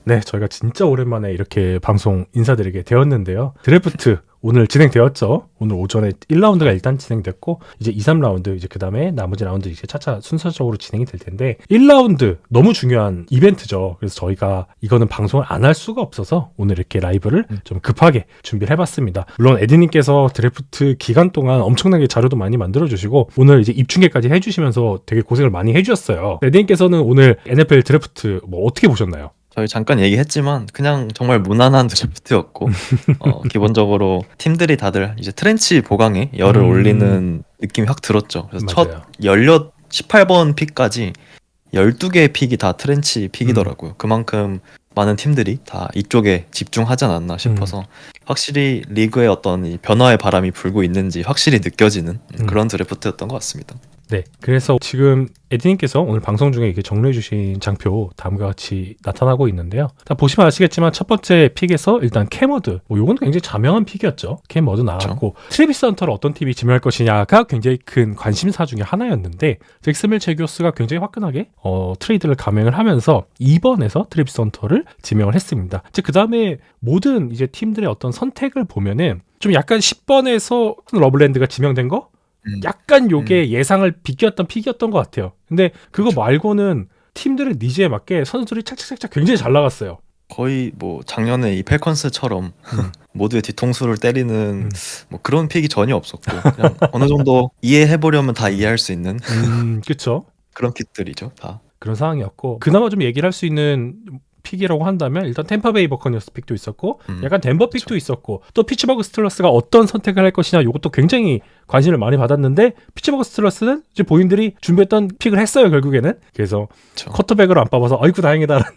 네, 저희가 진짜 오랜만에 이렇게 방송 인사드리게 되었는데요. 드래프트 오늘 진행되었죠. 오늘 오전에 1라운드가 일단 진행됐고 이제 2, 3라운드 이제 그다음에 나머지 라운드 이제 차차 순서적으로 진행이 될 텐데 1라운드 너무 중요한 이벤트죠. 그래서 저희가 이거는 방송을 안 할 수가 없어서 오늘 이렇게 라이브를 좀 급하게 준비를 해봤습니다. 물론 에디님께서 드래프트 기간 동안 엄청나게 자료도 많이 만들어주시고 오늘 이제 입중계까지 해주시면서 되게 고생을 많이 해주셨어요. 에디님께서는 오늘 NFL 드래프트 뭐 어떻게 보셨나요? 저희 잠깐 얘기했지만 그냥 정말 무난한 드래프트였고 기본적으로 팀들이 다들 이제 트렌치 보강에 열을 올리는 느낌이 확 들었죠. 그래서 맞아요. 첫 18번 픽까지 12개의 픽이 다 트렌치 픽이더라고요. 그만큼 많은 팀들이 다 이쪽에 집중하지 않았나 싶어서 확실히 리그의 어떤 이 변화의 바람이 불고 있는지 확실히 느껴지는 그런 드래프트였던 것 같습니다. 네, 그래서 지금 에디님께서 오늘 방송 중에 이렇게 정리해주신 장표 다음과 같이 나타나고 있는데요. 다 보시면 아시겠지만 첫 번째 픽에서 일단 캐머드, 요건 굉장히 자명한 픽이었죠. 캐머드 나왔고 트래비스 헌터를 어떤 팀이 지명할 것이냐가 굉장히 큰 관심사 중에 하나였는데 잭슨빌 제규어스가 굉장히 화끈하게 트레이드를 감행을 하면서 2번에서 트래비스 헌터를 지명을 했습니다. 이제 그 다음에 모든 이제 팀들의 어떤 선택을 보면은 좀 약간 10번에서 러블랜드가 지명된 거? 약간 요게 예상을 비꼈던 픽이었던 것 같아요. 근데 그거 말고는 팀들의 니즈에 맞게 선수들이 착착착착 굉장히 잘 나갔어요. 거의 뭐 작년에 이 펠컨스처럼 모두의 뒤통수를 때리는 뭐 그런 픽이 전혀 없었고 그냥 어느 정도 이해해보려면 다 이해할 수 있는 그쵸. 그런 픽들이죠, 다. 그런 상황이었고 그나마 좀 얘기를 할 수 있는 픽이라고 한다면 일단 템파베이 버커니어스 픽도 있었고 약간 덴버 픽도 있었고 또 피츠버그 스틸러스가 어떤 선택을 할 것이냐 이것도 굉장히 관심을 많이 받았는데 피츠버그 스틸러스는 이제 본인들이 준비했던 픽을 했어요 결국에는. 그래서 쿼터백으로 안 뽑아서 아이고 다행이다라는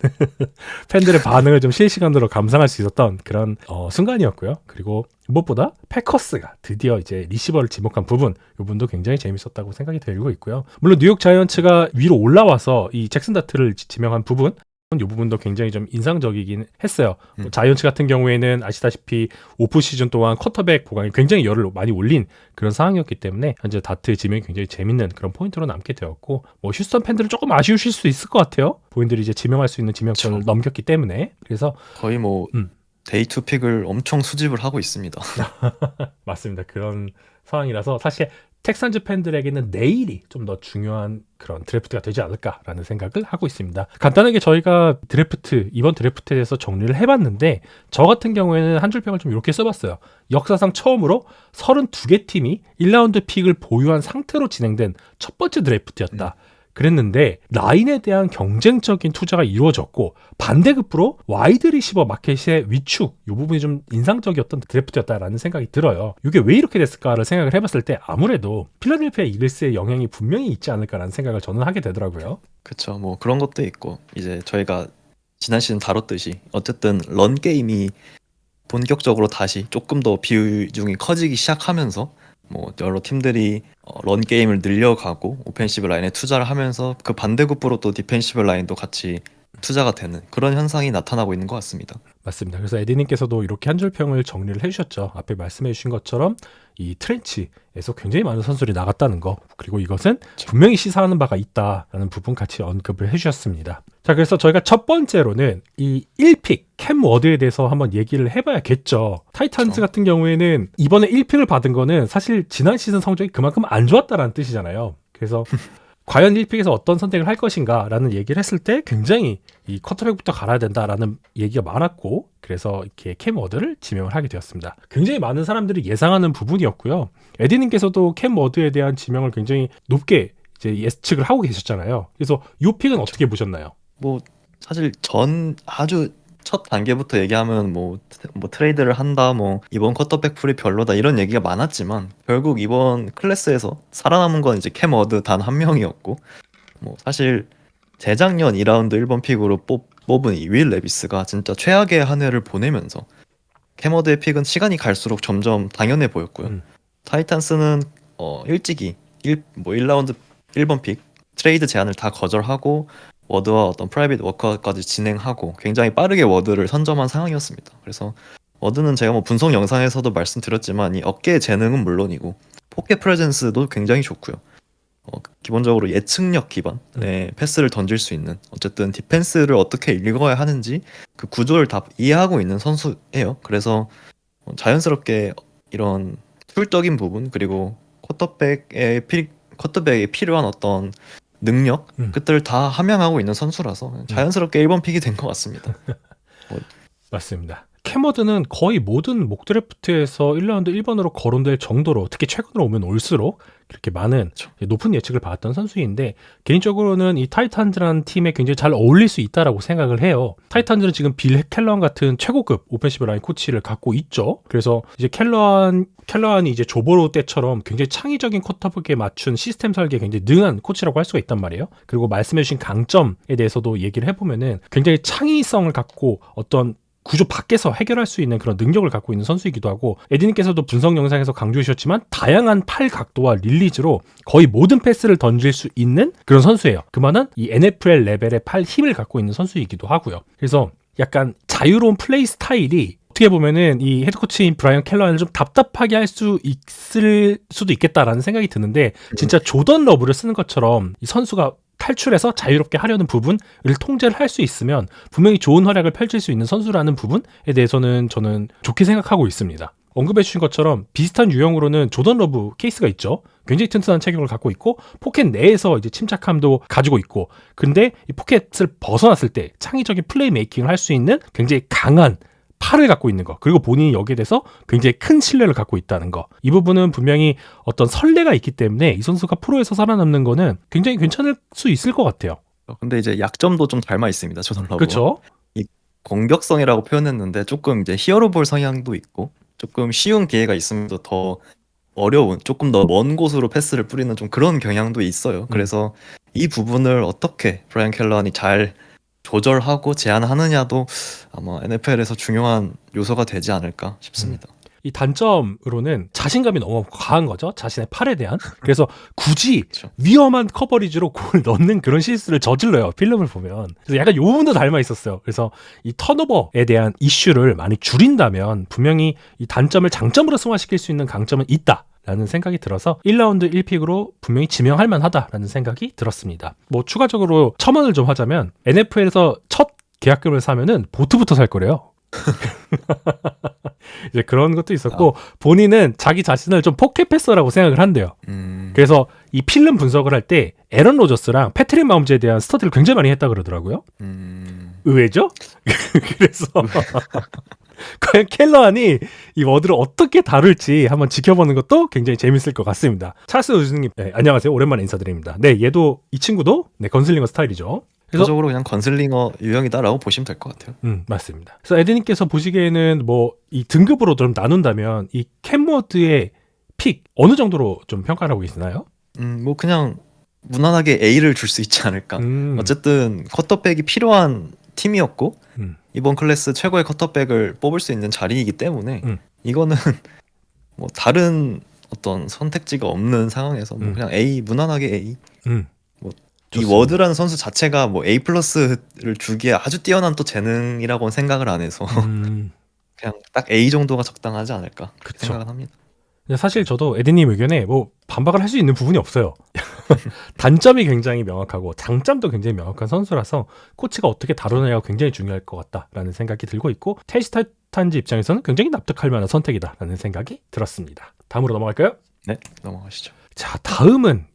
팬들의 반응을 좀 실시간으로 감상할 수 있었던 그런 순간이었고요. 그리고 무엇보다 패커스가 드디어 이제 리시버를 지목한 부분, 이 부분도 굉장히 재밌었다고 생각이 들고 있고요. 물론 뉴욕 자이언츠가 위로 올라와서 이 잭슨 다트를 지명한 부분, 이 부분도 굉장히 좀 인상적이긴 했어요. 자이언츠 같은 경우에는 아시다시피 오프 시즌 동안 쿼터백 보강이 굉장히 열을 많이 올린 그런 상황이었기 때문에 현재 다트 지명이 굉장히 재밌는 그런 포인트로 남게 되었고 뭐 휴스턴 팬들은 조금 아쉬우실 수 있을 것 같아요. 본인들이 이제 지명할 수 있는 지명권을 넘겼기 때문에. 그래서 거의 뭐 데이 투 픽을 엄청 수집을 하고 있습니다. 맞습니다. 그런 상황이라서 사실 텍산즈 팬들에게는 내일이 좀 더 중요한 그런 드래프트가 되지 않을까라는 생각을 하고 있습니다. 간단하게 저희가 이번 드래프트에 대해서 정리를 해봤는데 저 같은 경우에는 한 줄평을 좀 이렇게 써봤어요. 역사상 처음으로 32개 팀이 1라운드 픽을 보유한 상태로 진행된 첫 번째 드래프트였다. 그랬는데 라인에 대한 경쟁적인 투자가 이루어졌고 반대급부로 와이드 리시버 마켓의 위축 이 부분이 좀 인상적이었던 드래프트였다라는 생각이 들어요. 이게 왜 이렇게 됐을까를 생각을 해봤을 때 아무래도 필라델피아 이글스의 영향이 분명히 있지 않을까라는 생각을 저는 하게 되더라고요. 그쵸, 뭐 그런 것도 있고 이제 저희가 지난 시즌 다뤘듯이 어쨌든 런 게임이 본격적으로 다시 조금 더 비중이 커지기 시작하면서 뭐 여러 팀들이 런 게임을 늘려가고 오펜시브 라인에 투자를 하면서 그 반대급부로 또 디펜시브 라인도 같이 투자가 되는 그런 현상이 나타나고 있는 것 같습니다. 맞습니다. 그래서 에디님께서도 이렇게 한 줄평을 정리를 해주셨죠. 앞에 말씀해 주신 것처럼 이 트렌치에서 굉장히 많은 선수들이 나갔다는 거, 그리고 이것은 분명히 시사하는 바가 있다라는 부분 같이 언급을 해주셨습니다. 자, 그래서 저희가 첫 번째로는 이 1픽 캠 워드에 대해서 한번 얘기를 해봐야겠죠. 타이탄즈 같은 경우에는 이번에 1픽을 받은 거는 사실 지난 시즌 성적이 그만큼 안 좋았다라는 뜻이잖아요. 그래서 과연 1픽에서 어떤 선택을 할 것인가 라는 얘기를 했을 때 굉장히 이 쿼터백부터 갈아야 된다라는 얘기가 많았고 그래서 이렇게 캠 워드를 지명을 하게 되었습니다. 굉장히 많은 사람들이 예상하는 부분이었고요. 에디님께서도 캠 워드에 대한 지명을 굉장히 높게 이제 예측을 하고 계셨잖아요. 그래서 이 픽은 어떻게 보셨나요? 뭐 사실 아주 첫 단계부터 얘기하면 뭐 트레이드를 한다, 뭐 이번 쿼터백 풀이 별로다 이런 얘기가 많았지만 결국 이번 클래스에서 살아남은 건 이제 캠 워드 단 한 명이었고 뭐 사실 재작년 2라운드 1번 픽으로 뽑은 이 윌 레비스가 진짜 최악의 한 해를 보내면서 캠 워드의 픽은 시간이 갈수록 점점 당연해 보였고요. 타이탄스는 일찍이 1라운드 1번 픽 트레이드 제안을 다 거절하고 워드와 어떤 프라이빗 워커까지 진행하고 굉장히 빠르게 워드를 선점한 상황이었습니다. 그래서 워드는 제가 뭐 분석 영상에서도 말씀드렸지만 이 어깨의 재능은 물론이고 포켓 프레젠스도 굉장히 좋고요. 기본적으로 예측력 기반의 패스를 던질 수 있는, 어쨌든 디펜스를 어떻게 읽어야 하는지 그 구조를 다 이해하고 있는 선수예요. 그래서 자연스럽게 이런 툴적인 부분, 그리고 쿼터백에 필요한 어떤 능력 그들을 다 함양하고 있는 선수라서 자연스럽게 1번 픽이 된 것 같습니다. 맞습니다. 캐머드는 거의 모든 목드래프트에서 1라운드 1번으로 거론될 정도로, 특히 최근으로 오면 올수록 그렇게 많은 그렇죠. 높은 예측을 받았던 선수인데, 개인적으로는 이 타이탄즈라는 팀에 굉장히 잘 어울릴 수 있다라고 생각을 해요. 타이탄즈는 지금 빌 켈러한 같은 최고급 오펜시브 라인 코치를 갖고 있죠. 그래서 이제 켈러한이 이제 조보로 때처럼 굉장히 창의적인 쿼터백에 맞춘 시스템 설계에 굉장히 능한 코치라고 할 수가 있단 말이에요. 그리고 말씀해주신 강점에 대해서도 얘기를 해보면은 굉장히 창의성을 갖고 어떤 구조 밖에서 해결할 수 있는 그런 능력을 갖고 있는 선수이기도 하고, 에디님께서도 분석 영상에서 강조해 주셨지만 다양한 팔 각도와 릴리즈로 거의 모든 패스를 던질 수 있는 그런 선수예요. 그만한 이 NFL 레벨의 팔 힘을 갖고 있는 선수이기도 하고요. 그래서 약간 자유로운 플레이 스타일이 어떻게 보면은 이 헤드코치인 브라이언 켈러한을 좀 답답하게 할 수 있을 수도 있겠다라는 생각이 드는데, 진짜 조던 러브를 쓰는 것처럼 이 선수가 탈출해서 자유롭게 하려는 부분을 통제를 할 수 있으면 분명히 좋은 활약을 펼칠 수 있는 선수라는 부분에 대해서는 저는 좋게 생각하고 있습니다. 언급해 주신 것처럼 비슷한 유형으로는 조던 러브 케이스가 있죠. 굉장히 튼튼한 체격을 갖고 있고 포켓 내에서 이제 침착함도 가지고 있고, 근데 이 포켓을 벗어났을 때 창의적인 플레이 메이킹을 할 수 있는 굉장히 강한 팔을 갖고 있는 거, 그리고 본인이 여기에 대해서 굉장히 큰 신뢰를 갖고 있다는 거, 이 부분은 분명히 어떤 선례가 있기 때문에 이 선수가 프로에서 살아남는 거는 굉장히 괜찮을 수 있을 것 같아요. 근데 이제 약점도 좀 닮아 있습니다. 조던 러브와. 그렇죠? 이 공격성이라고 표현했는데 조금 이제 히어로볼 성향도 있고, 조금 쉬운 기회가 있으면 더 어려운, 조금 더 먼 곳으로 패스를 뿌리는 좀 그런 경향도 있어요. 그래서 이 부분을 어떻게 브라이언 켈러한이 잘 조절하고 제한하느냐도 아마 NFL에서 중요한 요소가 되지 않을까 싶습니다. 이 단점으로는 자신감이 너무 과한 거죠. 자신의 팔에 대한. 그래서 굳이 그렇죠. 위험한 커버리지로 골을 넣는 그런 실수를 저질러요. 필름을 보면. 그래서 약간 요 부분도 닮아 있었어요. 그래서 이 턴오버에 대한 이슈를 많이 줄인다면 분명히 이 단점을 장점으로 승화시킬 수 있는 강점은 있다 라는 생각이 들어서 1라운드 1픽으로 분명히 지명할 만하다라는 생각이 들었습니다. 뭐 추가적으로 첨언을 좀 하자면 NFL에서 첫 계약금을 사면은 보트부터 살 거래요. 이제 그런 것도 있었고, 본인은 자기 자신을 좀 포켓 패서라고 생각을 한대요. 그래서 이 필름 분석을 할 때 에런 로저스랑 패트릭 마홈즈에 대한 스터디를 굉장히 많이 했다 그러더라고요. 의외죠? 그래서 과연 켈러한이 이 워드를 어떻게 다룰지 한번 지켜보는 것도 굉장히 재밌을 것 같습니다. 찰스 우즈님, 네, 안녕하세요. 오랜만에 인사드립니다. 네, 얘도 이 친구도 건슬링어 스타일이죠. 그래서 전적으로 그냥 건슬링어 유형이다라고 보시면 될 것 같아요. 맞습니다. 그래서 에드님께서 보시기에는 뭐 이 등급으로 좀 나눈다면 이 캔워드의 픽 어느 정도로 좀 평가를 하고 계시나요? 뭐 그냥 무난하게 A를 줄 수 있지 않을까. 어쨌든 쿼터백이 필요한 팀이었고 이번 클래스 최고의 쿼터백을 뽑을 수 있는 자리이기 때문에 이거는 뭐 다른 어떤 선택지가 없는 상황에서 뭐 그냥 A, 무난하게 A. 뭐 이 워드라는 선수 자체가 뭐 A 플러스를 주기에 아주 뛰어난 또 재능이라고는 생각을 안 해서 그냥 딱 A 정도가 적당하지 않을까 그렇게 생각을 합니다. 사실 저도 에드님 의견에 뭐 반박을 할 수 있는 부분이 없어요. 단점이 굉장히 명확하고 장점도 굉장히 명확한 선수라서 코치가 어떻게 다루느냐가 굉장히 중요할 것 같다라는 생각이 들고 있고, 테이스 타이탄즈 입장에서는 굉장히 납득할 만한 선택이다라는 생각이 들었습니다. 다음으로 넘어갈까요? 네, 넘어가시죠. 자, 다음은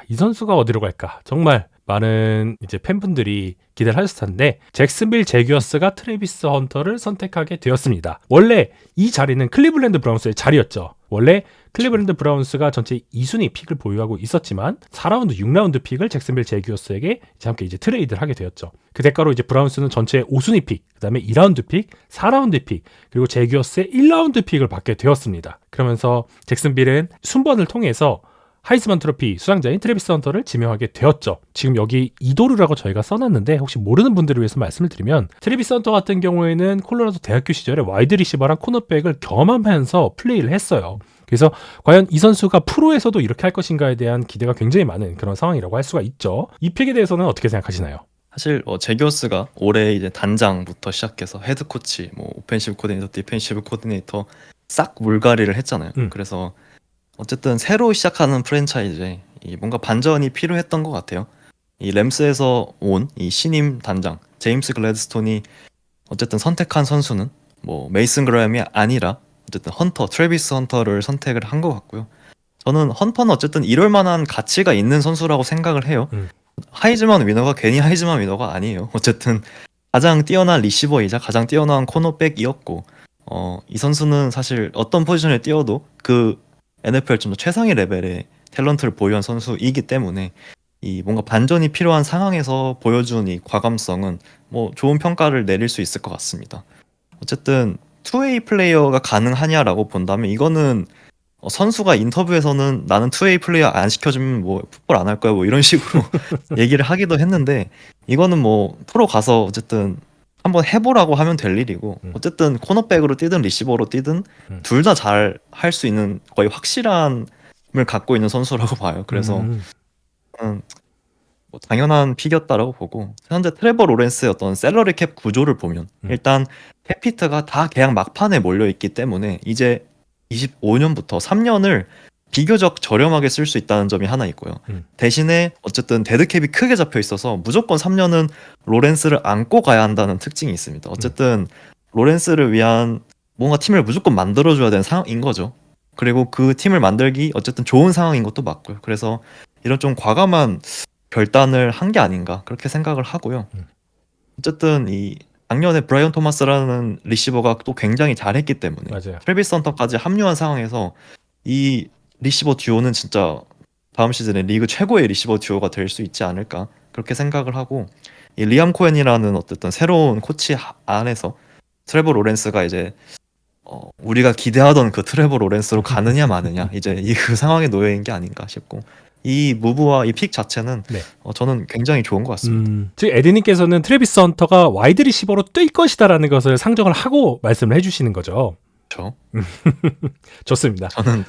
이 선수가 어디로 갈까? 정말 많은 이제 팬분들이 기대를 하셨을 텐데, 잭슨빌 제규어스가 트래비스 헌터를 선택하게 되었습니다. 원래 이 자리는 클리블랜드 브라운스의 자리였죠. 원래 클리블랜드 브라운스가 전체 2순위 픽을 보유하고 있었지만 4라운드, 6라운드 픽을 잭슨빌 제규어스에게 함께 이제 트레이드를 하게 되었죠. 그 대가로 이제 브라운스는 전체 5순위 픽, 그다음에 2라운드 픽, 4라운드 픽, 그리고 제규어스의 1라운드 픽을 받게 되었습니다. 그러면서 잭슨빌은 순번을 통해서 하이스만 트로피 수상자인 트래비스 헌터를 지명하게 되었죠. 지금 여기 이도르라고 저희가 써놨는데 혹시 모르는 분들을 위해서 말씀을 드리면, 트래비스 헌터 같은 경우에는 콜로라도 대학교 시절에 와이드 리시버랑 코너백을 겸하면서 플레이를 했어요. 그래서 과연 이 선수가 프로에서도 이렇게 할 것인가에 대한 기대가 굉장히 많은 그런 상황이라고 할 수가 있죠. 이 픽에 대해서는 어떻게 생각하시나요? 사실 제규어스가 올해 이제 단장부터 시작해서 헤드 코치, 뭐 오펜시브 코디네이터, 디펜시브 코디네이터 싹 물갈이를 했잖아요. 그래서 어쨌든 새로 시작하는 프랜차이즈에 이 뭔가 반전이 필요했던 것 같아요. 이 램스에서 온 이 신임 단장 제임스 글래드스톤이 어쨌든 선택한 선수는 뭐 메이슨 그라햄이 아니라 어쨌든 헌터, 트래비스 헌터를 선택을 한 것 같고요. 저는 헌터는 어쨌든 이럴 만한 가치가 있는 선수라고 생각을 해요. 하이즈만 위너가 괜히 하이즈만 위너가 아니에요. 어쨌든 가장 뛰어난 리시버이자 가장 뛰어난 코너백이었고 이 선수는 사실 어떤 포지션에 뛰어도 그 NFL 좀 더 최상위 레벨의 탤런트를 보유한 선수이기 때문에 이 뭔가 반전이 필요한 상황에서 보여준 이 과감성은 뭐 좋은 평가를 내릴 수 있을 것 같습니다. 어쨌든 투웨이 플레이어가 가능하냐라고 본다면 이거는 선수가 인터뷰에서는 나는 투웨이 플레이어 안 시켜주면 뭐 풋볼 안 할 거야 뭐 이런 식으로 얘기를 하기도 했는데 이거는 뭐 프로 가서 어쨌든 한번 해보라고 하면 될 일이고 어쨌든 코너백으로 뛰든 리시버로 뛰든 둘 다 잘 할 수 있는 거의 확실함을 갖고 있는 선수라고 봐요. 그래서 뭐 당연한 픽이었다라고 보고 현재 트레버 로렌스의 어떤 셀러리 캡 구조를 보면 일단 캡히트가 다 계약 막판에 몰려 있기 때문에 이제 25년부터 3년을 비교적 저렴하게 쓸 수 있다는 점이 하나 있고요. 대신에 어쨌든 데드캡이 크게 잡혀 있어서 무조건 3년은 로렌스를 안고 가야 한다는 특징이 있습니다. 어쨌든 로렌스를 위한 뭔가 팀을 무조건 만들어줘야 되는 상황인 거죠. 그리고 그 팀을 만들기 어쨌든 좋은 상황인 것도 맞고요. 그래서 이런 좀 과감한 결단을 한 게 아닌가 그렇게 생각을 하고요. 어쨌든 이 작년에 브라이언 토마스라는 리시버가 또 굉장히 잘했기 때문에 맞아요. 트래비스 헌터까지 합류한 상황에서 이 리시버 듀오는 진짜 다음 시즌에 리그 최고의 리시버 듀오가 될 수 있지 않을까 그렇게 생각을 하고 이 리암 코엔이라는 어쨌든 새로운 코치 안에서 트레버 로렌스가 이제 우리가 기대하던 그 트레버 로렌스로 가느냐 마느냐 이제 이 그 상황에 놓여 있는 게 아닌가 싶고 이 무브와 이 픽 자체는 네. 저는 굉장히 좋은 것 같습니다. 즉 에드님께서는 트래비스 헌터가 와이드 리시버로 뛸 것이다라는 것을 상정을 하고 말씀을 해주시는 거죠. 그렇죠. 좋습니다. 저는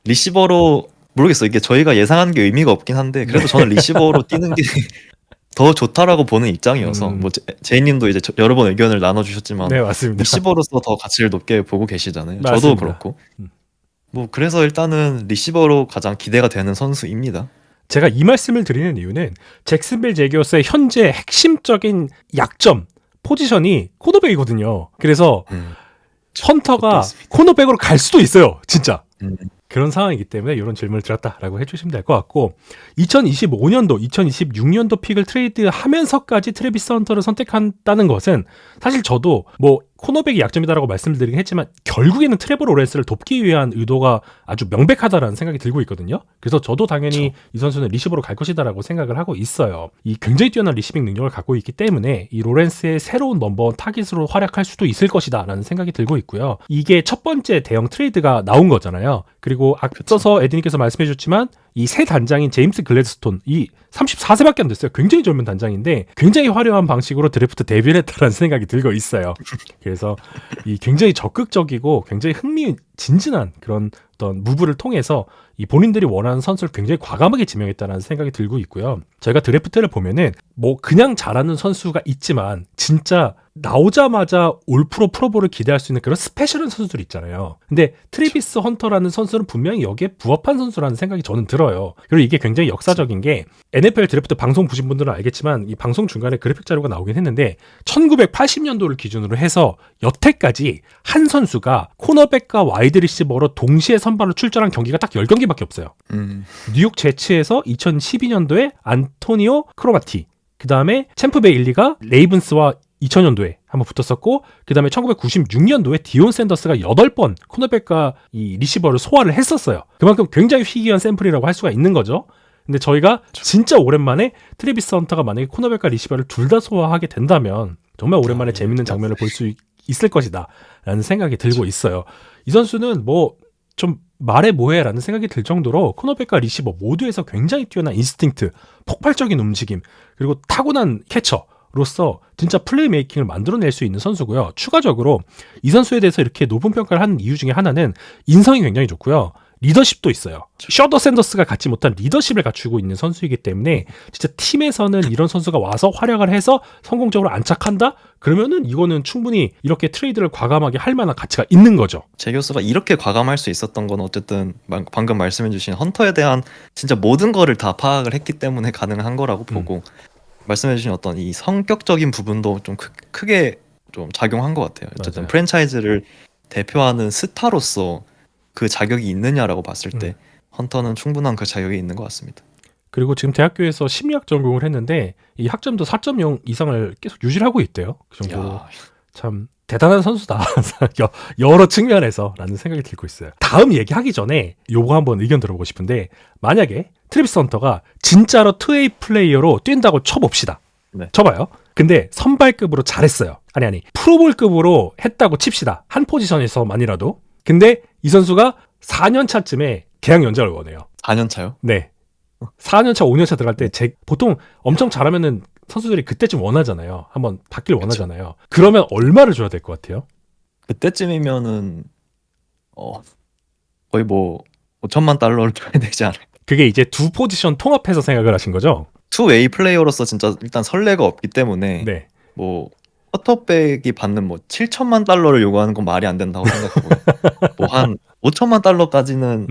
리시버로 모르겠어요. 이게 저희가 예상한 게 의미가 없긴 한데 그래도 저는 리시버로 뛰는 게 더 좋다라고 보는 입장이어서 뭐 제이님도 이제 여러 번 의견을 나눠주셨지만 네, 맞습니다. 리시버로서 더 가치를 높게 보고 계시잖아요. 맞습니다. 저도 그렇고 뭐 그래서 일단은 리시버로 가장 기대가 되는 선수입니다. 제가 이 말씀을 드리는 이유는 잭슨빌 제기어스의 현재 핵심적인 약점 포지션이 코너백이거든요. 그래서 헌터가 코너백으로 갈 수도 있어요. 진짜. 그런 상황이기 때문에 이런 질문을 드렸다라고 해주시면 될 것 같고 2025년도, 2026년도 픽을 트레이드하면서까지 트래비스 헌터를 선택한다는 것은 사실 저도 뭐 코너백이 약점이다라고 말씀을 드리긴 했지만 결국에는 트레버 로렌스를 돕기 위한 의도가 아주 명백하다라는 생각이 들고 있거든요. 그래서 저도 당연히 이 선수는 리시버로 갈 것이다라고 생각을 하고 있어요. 이 굉장히 뛰어난 리시빙 능력을 갖고 있기 때문에 이 로렌스의 새로운 넘버원 타깃으로 활약할 수도 있을 것이다라는 생각이 들고 있고요. 이게 첫 번째 대형 트레이드가 나온 거잖아요. 그리고 앞서서 에드님께서 말씀해 주셨지만 이 새 단장인 제임스 글래드스톤 이 34세밖에 안 됐어요. 굉장히 젊은 단장인데 굉장히 화려한 방식으로 드래프트 데뷔를 했다는 생각이 들고 있어요. 그래서 이 굉장히 적극적이고 굉장히 흥미진진한 그런 어떤 무브를 통해서 이 본인들이 원하는 선수를 굉장히 과감하게 지명했다는 생각이 들고 있고요. 저희가 드래프트를 보면은 뭐 그냥 잘하는 선수가 있지만 진짜 나오자마자 올프로 프로볼을 기대할 수 있는 그런 스페셜한 선수들 있잖아요. 근데 트래비스 헌터라는 선수는 분명히 여기에 부합한 선수라는 생각이 저는 들어요. 그리고 이게 굉장히 역사적인 게 NFL 드래프트 방송 보신 분들은 알겠지만 이 방송 중간에 그래픽 자료가 나오긴 했는데 1980년도를 기준으로 해서 여태까지 한 선수가 코너백과 와이드 리시버로 동시에 선발로 출전한 경기가 딱 10경기밖에 없어요. 뉴욕 제츠에서 2012년도에 안토니오 크로마티, 그 다음에 챔프베이 일리가 레이븐스와 2000년도에 한번 붙었었고 그 다음에 1996년도에 디온 샌더스가 8번 코너백과 이 리시버를 소화를 했었어요. 그만큼 굉장히 희귀한 샘플이라고 할 수가 있는 거죠. 근데 저희가 진짜 오랜만에 트래비스 헌터가 만약에 코너백과 리시버를 둘 다 소화하게 된다면 정말 오랜만에 재밌는 장면을 볼 수 있을 것이다 라는 생각이 들고 있어요. 이 선수는 뭐 좀 말해 뭐해 라는 생각이 들 정도로 코너백과 리시버 모두에서 굉장히 뛰어난 인스팅트, 폭발적인 움직임, 그리고 타고난 캐처로서 진짜 플레이메이킹을 만들어낼 수 있는 선수고요. 추가적으로 이 선수에 대해서 이렇게 높은 평가를 하는 이유 중에 하나는 인성이 굉장히 좋고요. 리더십도 있어요. 셔더 샌더스가 갖지 못한 리더십을 갖추고 있는 선수이기 때문에 진짜 팀에서는 이런 선수가 와서 활약을 해서 성공적으로 안착한다? 그러면은 이거는 충분히 이렇게 트레이드를 과감하게 할 만한 가치가 있는 거죠. 제 교수가 이렇게 과감할 수 있었던 건 어쨌든 방금 말씀해주신 헌터에 대한 진짜 모든 거를 다 파악을 했기 때문에 가능한 거라고 보고 말씀해주신 어떤 이 성격적인 부분도 좀 크게 좀 작용한 것 같아요. 어쨌든 맞아요. 프랜차이즈를 대표하는 스타로서 그 자격이 있느냐라고 봤을 때 헌터는 충분한 그 자격이 있는 것 같습니다. 그리고 지금 대학교에서 심리학 전공을 했는데 이 학점도 4.0 이상을 계속 유지를 하고 있대요. 그 정도로 야, 참 대단한 선수다. 여러 측면에서라는 생각이 들고 있어요. 다음 얘기하기 전에 요거 한번 의견 들어보고 싶은데 만약에 트래비스 헌터가 진짜로 2A 플레이어로 뛴다고 쳐봅시다. 네. 쳐봐요. 근데 선발급으로 잘했어요. 아니 프로볼급으로 했다고 칩시다. 한 포지션에서만이라도. 근데 이 선수가 4년 차쯤에 계약 연장을 원해요. 4년 차요? 네. 4년 차, 5년 차 들어갈 때 보통 엄청 잘하면은 선수들이 그때쯤 원하잖아요. 한번 받길 원하잖아요. 그러면 얼마를 줘야 될 것 같아요? 그때쯤이면은 거의 뭐 5천만 달러를 줘야 되지 않을까. 그게 이제 두 포지션 통합해서 생각을 하신 거죠? 2웨이 플레이어로서 진짜 일단 설레가 없기 때문에 네. 뭐 쿼터백이 받는 뭐 7천만 달러를 요구하는 건 말이 안 된다고 생각하고요. 뭐 한 5천만 달러까지는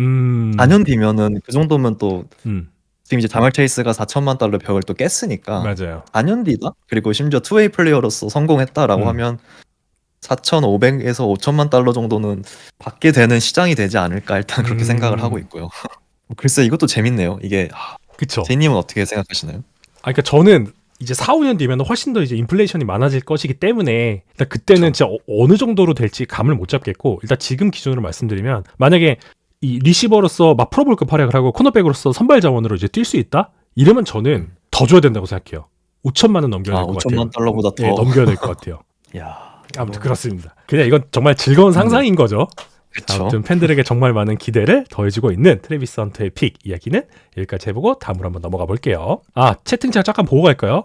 4년 뒤면은 그 정도면 또 지금 이제 자말 체이스가 4천만 달러 벽을 또 깼으니까 맞아요. 4년 뒤다? 그리고 심지어 2웨이 플레이어로서 성공했다라고 하면 4,500에서 5천만 달러 정도는 받게 되는 시장이 되지 않을까 일단 그렇게 생각을 하고 있고요. 글쎄 이것도 재밌네요. 이게 그쵸. 제이님은 어떻게 생각하시나요? 그러니까 저는 이제 4, 5년 뒤면 훨씬 더 이제 인플레이션이 많아질 것이기 때문에 일단 그때는 진짜 어느 정도로 될지 감을 못 잡겠고 일단 지금 기준으로 말씀드리면 만약에 이 리시버로서 막 프로볼급 활약을 하고 코너백으로서 선발 자원으로 이제 뛸 수 있다? 이러면 저는 더 줘야 된다고 생각해요. 5천만 원 넘겨야 될 것 같아요. 5천만 달러보다 더. 네, 넘겨야 될 것 같아요. 야, 아무튼 그렇습니다. 그냥 이건 정말 즐거운 상상인 거죠. 그쵸. 아무튼 팬들에게 정말 많은 기대를 더해주고 있는 트래비스 헌터의 픽 이야기는 여기까지 해보고 다음으로 한번 넘어가 볼게요. 채팅창 잠깐 보고 갈까요?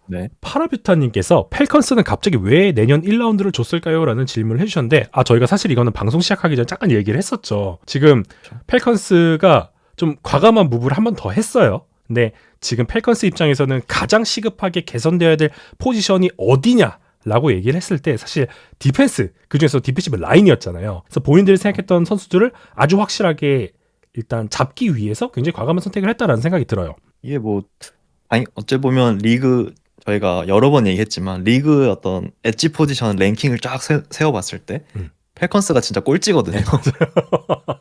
네. 파라뷰타님께서 펠컨스는 갑자기 왜 내년 1라운드를 줬을까요? 라는 질문을 해주셨는데 저희가 사실 이거는 방송 시작하기 전에 잠깐 얘기를 했었죠. 지금 펠컨스가 좀 과감한 무브를 한 번 더 했어요. 근데 지금 펠컨스 입장에서는 가장 시급하게 개선되어야 될 포지션이 어디냐 라고 얘기를 했을 때 사실 디펜스, 그중에서 디펜시브 라인이었잖아요. 그래서 본인들이 생각했던 선수들을 아주 확실하게 일단 잡기 위해서 굉장히 과감한 선택을 했다라는 생각이 들어요. 이게 뭐 어찌 보면 리그 저희가 여러 번 얘기했지만 리그 어떤 엣지 포지션 랭킹을 쫙 세워봤을 때 펠컨스가 진짜 꼴찌거든요.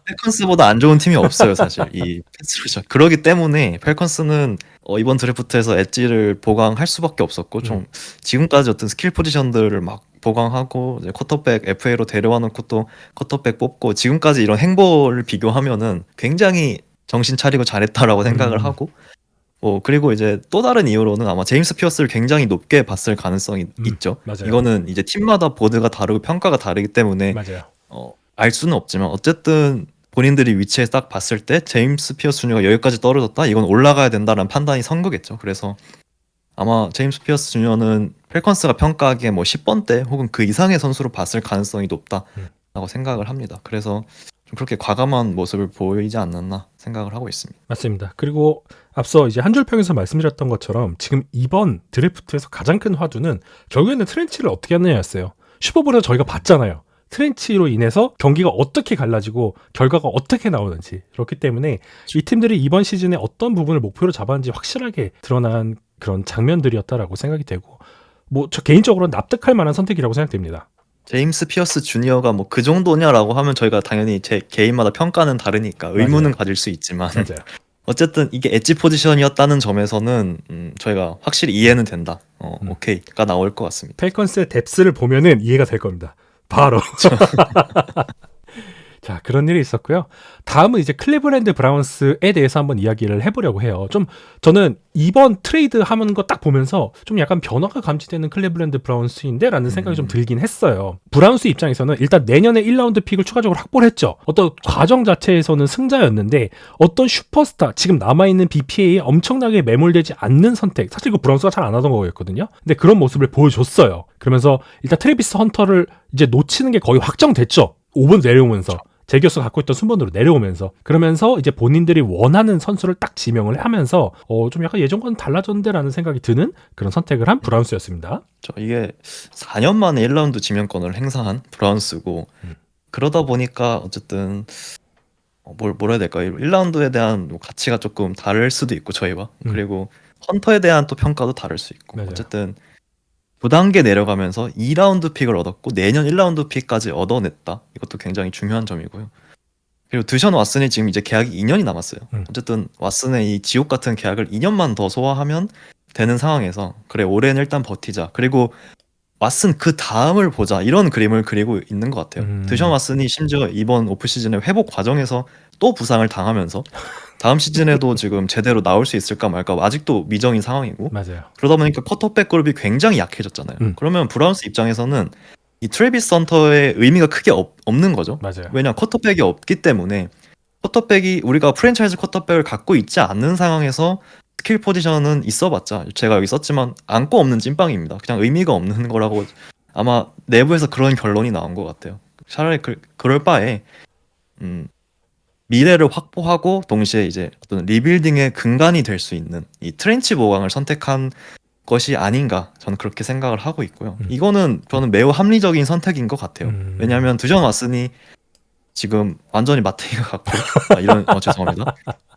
펠컨스보다 안 좋은 팀이 없어요 사실 이 패스루션. 그러기 때문에 펠컨스는 이번 드래프트에서 엣지를 보강할 수밖에 없었고 좀 지금까지 어떤 스킬 포지션들을 막 보강하고 이제 쿼터백 FA로 데려와 놓고 또 쿼터백 뽑고 지금까지 이런 행보를 비교하면은 굉장히 정신 차리고 잘했다라고 생각을 하고 그리고 이제 또 다른 이유로는 아마 제임스 피어스를 굉장히 높게 봤을 가능성이 있죠. 맞아요. 이거는 이제 팀마다 보드가 다르고 평가가 다르기 때문에 맞아요. 알 수는 없지만 어쨌든 본인들이 위치에 딱 봤을 때 제임스 피어스 주니어가 여기까지 떨어졌다? 이건 올라가야 된다라는 판단이 선 거겠죠. 그래서 아마 제임스 피어스 주니어는 펠컨스가 평가하기에 뭐 10번대 혹은 그 이상의 선수로 봤을 가능성이 높다라고 생각을 합니다. 그래서 좀 그렇게 과감한 모습을 보이지 않았나 생각을 하고 있습니다. 맞습니다. 그리고 앞서 이제 한 줄 평에서 말씀드렸던 것처럼 지금 이번 드래프트에서 가장 큰 화두는 결국에는 트렌치를 어떻게 하느냐였어요. 슈퍼볼에서 저희가 봤잖아요. 트렌치로 인해서 경기가 어떻게 갈라지고 결과가 어떻게 나오는지. 그렇기 때문에 이 팀들이 이번 시즌에 어떤 부분을 목표로 잡았는지 확실하게 드러난 그런 장면들이었다라고 생각이 되고 저 개인적으로 납득할 만한 선택이라고 생각됩니다. 제임스 피어스 주니어가 뭐 그 정도냐라고 하면 저희가 당연히 제 개인마다 평가는 다르니까 의문은 가질 수 있지만 맞아요. 어쨌든 이게 엣지 포지션이었다는 점에서는 저희가 확실히 이해는 된다. 오케이가 나올 것 같습니다. 펠컨스의 뎁스를 보면은 이해가 될 겁니다. 바로. 자, 그런 일이 있었고요. 다음은 이제 클리블랜드 브라운스에 대해서 한번 이야기를 해보려고 해요. 저는 이번 트레이드 하는 거 딱 보면서 좀 약간 변화가 감지되는 클리블랜드 브라운스인데 라는 생각이 좀 들긴 했어요. 브라운스 입장에서는 일단 내년에 1라운드 픽을 추가적으로 확보를 했죠. 어떤 과정 자체에서는 승자였는데 어떤 슈퍼스타, 지금 남아있는 BPA에 엄청나게 매몰되지 않는 선택, 사실 이거 브라운스가 잘 안 하던 거였거든요. 근데 그런 모습을 보여줬어요. 그러면서 일단 트래비스 헌터를 이제 놓치는 게 거의 확정됐죠. 5번 내려오면서 제기어스가 갖고 있던 순번으로 내려오면서 그러면서 이제 본인들이 원하는 선수를 딱 지명을 하면서 좀 약간 예전과는 달라졌는데라는 생각이 드는 그런 선택을 한 브라운스였습니다. 이게 4년 만에 1라운드 지명권을 행사한 브라운스고 그러다 보니까 어쨌든 뭐라 해야 될까요? 1라운드에 대한 뭐 가치가 조금 다를 수도 있고 저희와 그리고 헌터에 대한 또 평가도 다를 수 있고 맞아요. 어쨌든 9단계 내려가면서 2라운드 픽을 얻었고 내년 1라운드 픽까지 얻어냈다. 이것도 굉장히 중요한 점이고요. 그리고 드션 왓슨이 지금 이제 계약이 2년이 남았어요. 어쨌든 왓슨의 이 지옥 같은 계약을 2년만 더 소화하면 되는 상황에서 그래 올해는 일단 버티자. 그리고 왓슨 그 다음을 보자 이런 그림을 그리고 있는 것 같아요. 드션 왓슨이 심지어 이번 오프 시즌의 회복 과정에서 또 부상을 당하면서 다음 시즌에도 지금 제대로 나올 수 있을까 말까 아직도 미정인 상황이고 맞아요. 그러다 보니까 쿼터백 그룹이 굉장히 약해졌잖아요. 그러면 브라운스 입장에서는 이 트래비스 헌터의 의미가 크게 없는 거죠. 맞아요. 왜냐 쿼터백이 없기 때문에 쿼터백이 우리가 프랜차이즈 쿼터백을 갖고 있지 않는 상황에서 스킬 포지션은 있어봤자 제가 여기 썼지만 안고 없는 찐빵입니다. 그냥 의미가 없는 거라고 아마 내부에서 그런 결론이 나온 것 같아요. 차라리 그럴 바에 미래를 확보하고 동시에 이제 어떤 리빌딩의 근간이 될 수 있는 이 트렌치 보강을 선택한 것이 아닌가 저는 그렇게 생각을 하고 있고요. 이거는 저는 매우 합리적인 선택인 것 같아요. 왜냐하면 드션 왓슨이 지금 완전히 마테이가 같고 이런 죄송합니다.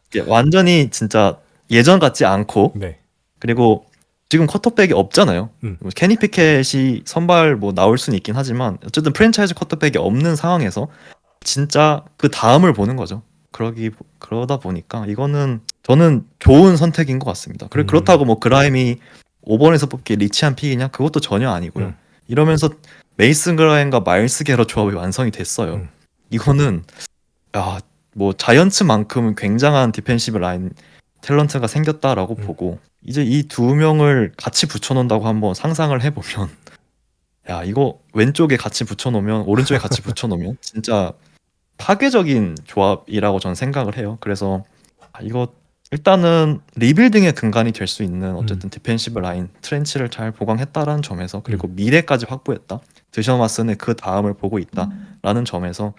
이게 완전히 진짜 예전 같지 않고 네. 그리고 지금 쿼터백이 없잖아요. 케니 피켓이 선발 뭐 나올 수는 있긴 하지만 어쨌든 프랜차이즈 쿼터백이 없는 상황에서 진짜 그 다음을 보는 거죠. 그러다 보니까 이거는 저는 좋은 선택인 것 같습니다. 그렇다고 뭐 그라임이 5번에서 뽑기 리치한 픽이냐? 그것도 전혀 아니고요. 이러면서 메이슨 그라임과 마일스 게러 조합이 완성이 됐어요. 이거는 뭐 자이언츠만큼 굉장한 디펜시브 라인 탤런트가 생겼다라고 보고 이제 이 두 명을 같이 붙여놓는다고 한번 상상을 해보면 이거 왼쪽에 같이 붙여놓으면 오른쪽에 같이 붙여놓으면 진짜 파괴적인 조합이라고 저는 생각을 해요. 그래서 이거 일단은 리빌딩의 근간이 될 수 있는 어쨌든 디펜시브 라인 트렌치를 잘 보강했다라는 점에서 그리고 미래까지 확보했다. 드션 왓슨의 그 다음을 보고 있다라는 점에서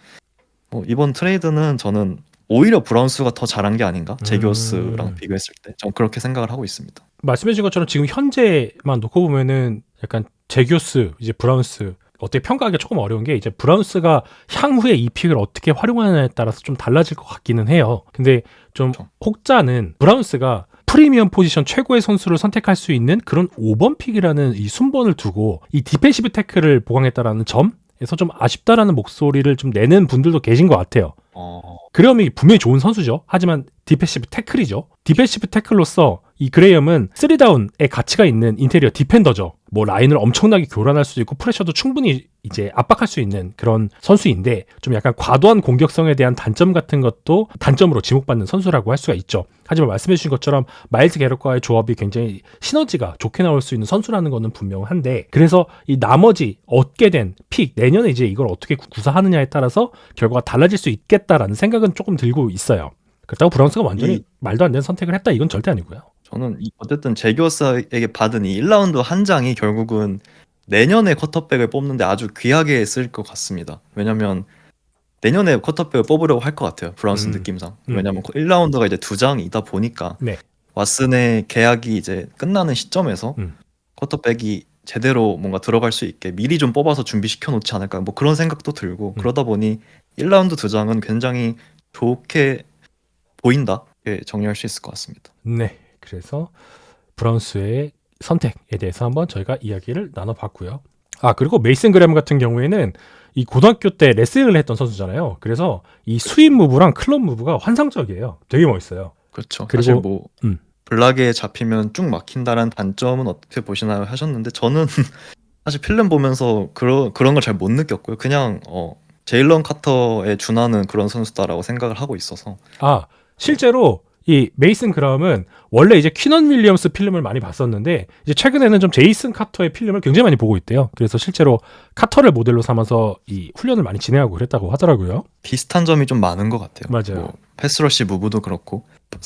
이번 트레이드는 저는 오히려 브라운스가 더 잘한 게 아닌가? 제기오스랑 비교했을 때 전 그렇게 생각을 하고 있습니다. 말씀해주신 것처럼 지금 현재만 놓고 보면은 약간 제기오스 이제 브라운스 어떻게 평가하기가 조금 어려운 게 이제 브라운스가 향후에 이 픽을 어떻게 활용하느냐에 따라서 좀 달라질 것 같기는 해요. 근데 좀 혹자는 브라운스가 프리미엄 포지션 최고의 선수를 선택할 수 있는 그런 5번 픽이라는 이 순번을 두고 이 디펜시브 태클을 보강했다라는 점에서 좀 아쉽다라는 목소리를 좀 내는 분들도 계신 것 같아요. 그레엄이 분명히 좋은 선수죠. 하지만 디펜시브 태클이죠. 디펜시브 태클로서 이 그레엄은 3다운의 가치가 있는 인테리어 디펜더죠. 뭐 라인을 엄청나게 교란할 수도 있고 프레셔도 충분히 이제 압박할 수 있는 그런 선수인데 좀 약간 과도한 공격성에 대한 단점 같은 것도 단점으로 지목받는 선수라고 할 수가 있죠. 하지만 말씀해 주신 것처럼 마일스 게럿과의 조합이 굉장히 시너지가 좋게 나올 수 있는 선수라는 거는 분명한데 그래서 이 나머지 얻게 된 픽 내년에 이제 이걸 어떻게 구사하느냐에 따라서 결과가 달라질 수 있겠다라는 생각은 조금 들고 있어요. 그렇다고 브라운스가 완전히 말도 안 되는 선택을 했다 이건 절대 아니고요. 저는 어쨌든 제기오스에게 받은 이 1라운드 한 장이 결국은 내년에 쿼터백을 뽑는데 아주 귀하게 쓸 것 같습니다. 왜냐면 내년에 쿼터백을 뽑으려고 할 것 같아요. 브라운스 느낌상. 왜냐면 1라운드가 이제 두 장이다 보니까 왓슨의 계약이 이제 끝나는 시점에서 쿼터백이 제대로 뭔가 들어갈 수 있게 미리 좀 뽑아서 준비시켜 놓지 않을까 뭐 그런 생각도 들고 그러다 보니 1라운드 두 장은 굉장히 좋게 보인다. 정리할 수 있을 것 같습니다. 네. 그래서 브라운스의 선택에 대해서 한번 저희가 이야기를 나눠봤고요. 그리고 메이슨 그램 같은 경우에는 이 고등학교 때 레슬링을 했던 선수잖아요. 그래서 이 스윕 무브랑 클럽 무브가 환상적이에요. 되게 멋있어요. 그렇죠. 그리고 사실 뭐 블락에 잡히면 쭉 막힌다라는 단점은 어떻게 보시나요 하셨는데 저는 사실 필름 보면서 그런 걸 잘 못 느꼈고요. 그냥 제일런 카터에 준하는 그런 선수다라고 생각을 하고 있어서 실제로 이 메이슨 그라움은 원래 이제 퀴넌 윌리엄스 필름을 많이 봤었는데 이제 최근에는 좀 제이슨 카터의 필름을 굉장히 많이 보고 있대요. 그래서 실제로 카터를 모델로 삼아서 이 훈련을 많이 진행하고 그랬다고 하더라고요. 비슷한 점이 좀 많은 것 같아요. 맞아요. 뭐 패스러시 무브도 그렇고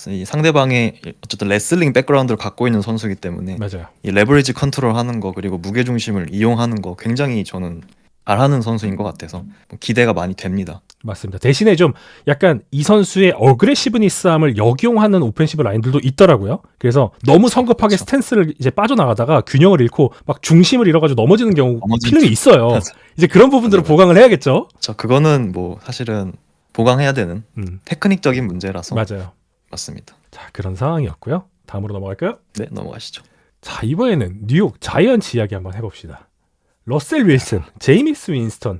이 상대방의 어쨌든 레슬링 백그라운드를 갖고 있는 선수이기 때문에 맞아요. 이 레버리지 컨트롤하는 거 그리고 무게 중심을 이용하는 거 굉장히 저는 잘하는 선수인 것 같아서 기대가 많이 됩니다. 맞습니다. 대신에 좀 약간 이 선수의 어그레시브니스함을 역용하는 오펜시브 라인들도 있더라고요. 그래서 너무 성급하게 그쵸. 스탠스를 이제 빠져나가다가 균형을 잃고 막 중심을 잃어가지고 넘어지는 경우 넘어지는 필름이 있어요. 맞아. 이제 그런 부분들을 맞아요. 보강을 해야겠죠. 그거는 뭐 사실은 보강해야 되는 음, 테크닉적인 문제라서 맞아요. 맞습니다. 자, 그런 상황이었고요. 다음으로 넘어갈까요? 네, 넘어가시죠. 자, 이번에는 뉴욕 자이언츠 이야기 한번 해봅시다. 러셀 윌슨, 제이미스 윈스턴을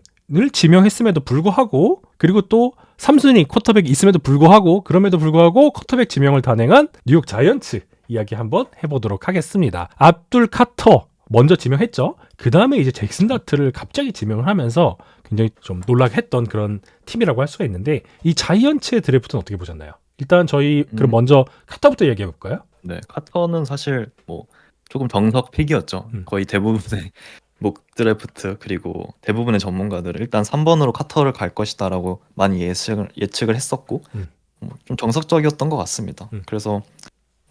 지명했음에도 불구하고, 그리고 또 3순위 쿼터백이 있음에도 불구하고, 그럼에도 불구하고 쿼터백 지명을 단행한 뉴욕 자이언츠 이야기 한번 해보도록 하겠습니다. 압둘 카터 먼저 지명했죠. 그 다음에 이제 잭슨 다트를 갑자기 지명을 하면서 굉장히 좀 놀라게 했던 그런 팀이라고 할 수가 있는데, 이 자이언츠의 드래프트는 어떻게 보셨나요? 일단 저희 그럼 먼저 카터부터 얘기해 볼까요? 네, 카터는 사실 뭐 조금 정석 픽이었죠. 거의 대부분의 목 드래프트 그리고 대부분의 전문가들은 일단 3번으로 카터를 갈 것이다라고 많이 예측을 했었고 좀 정석적이었던 것 같습니다. 그래서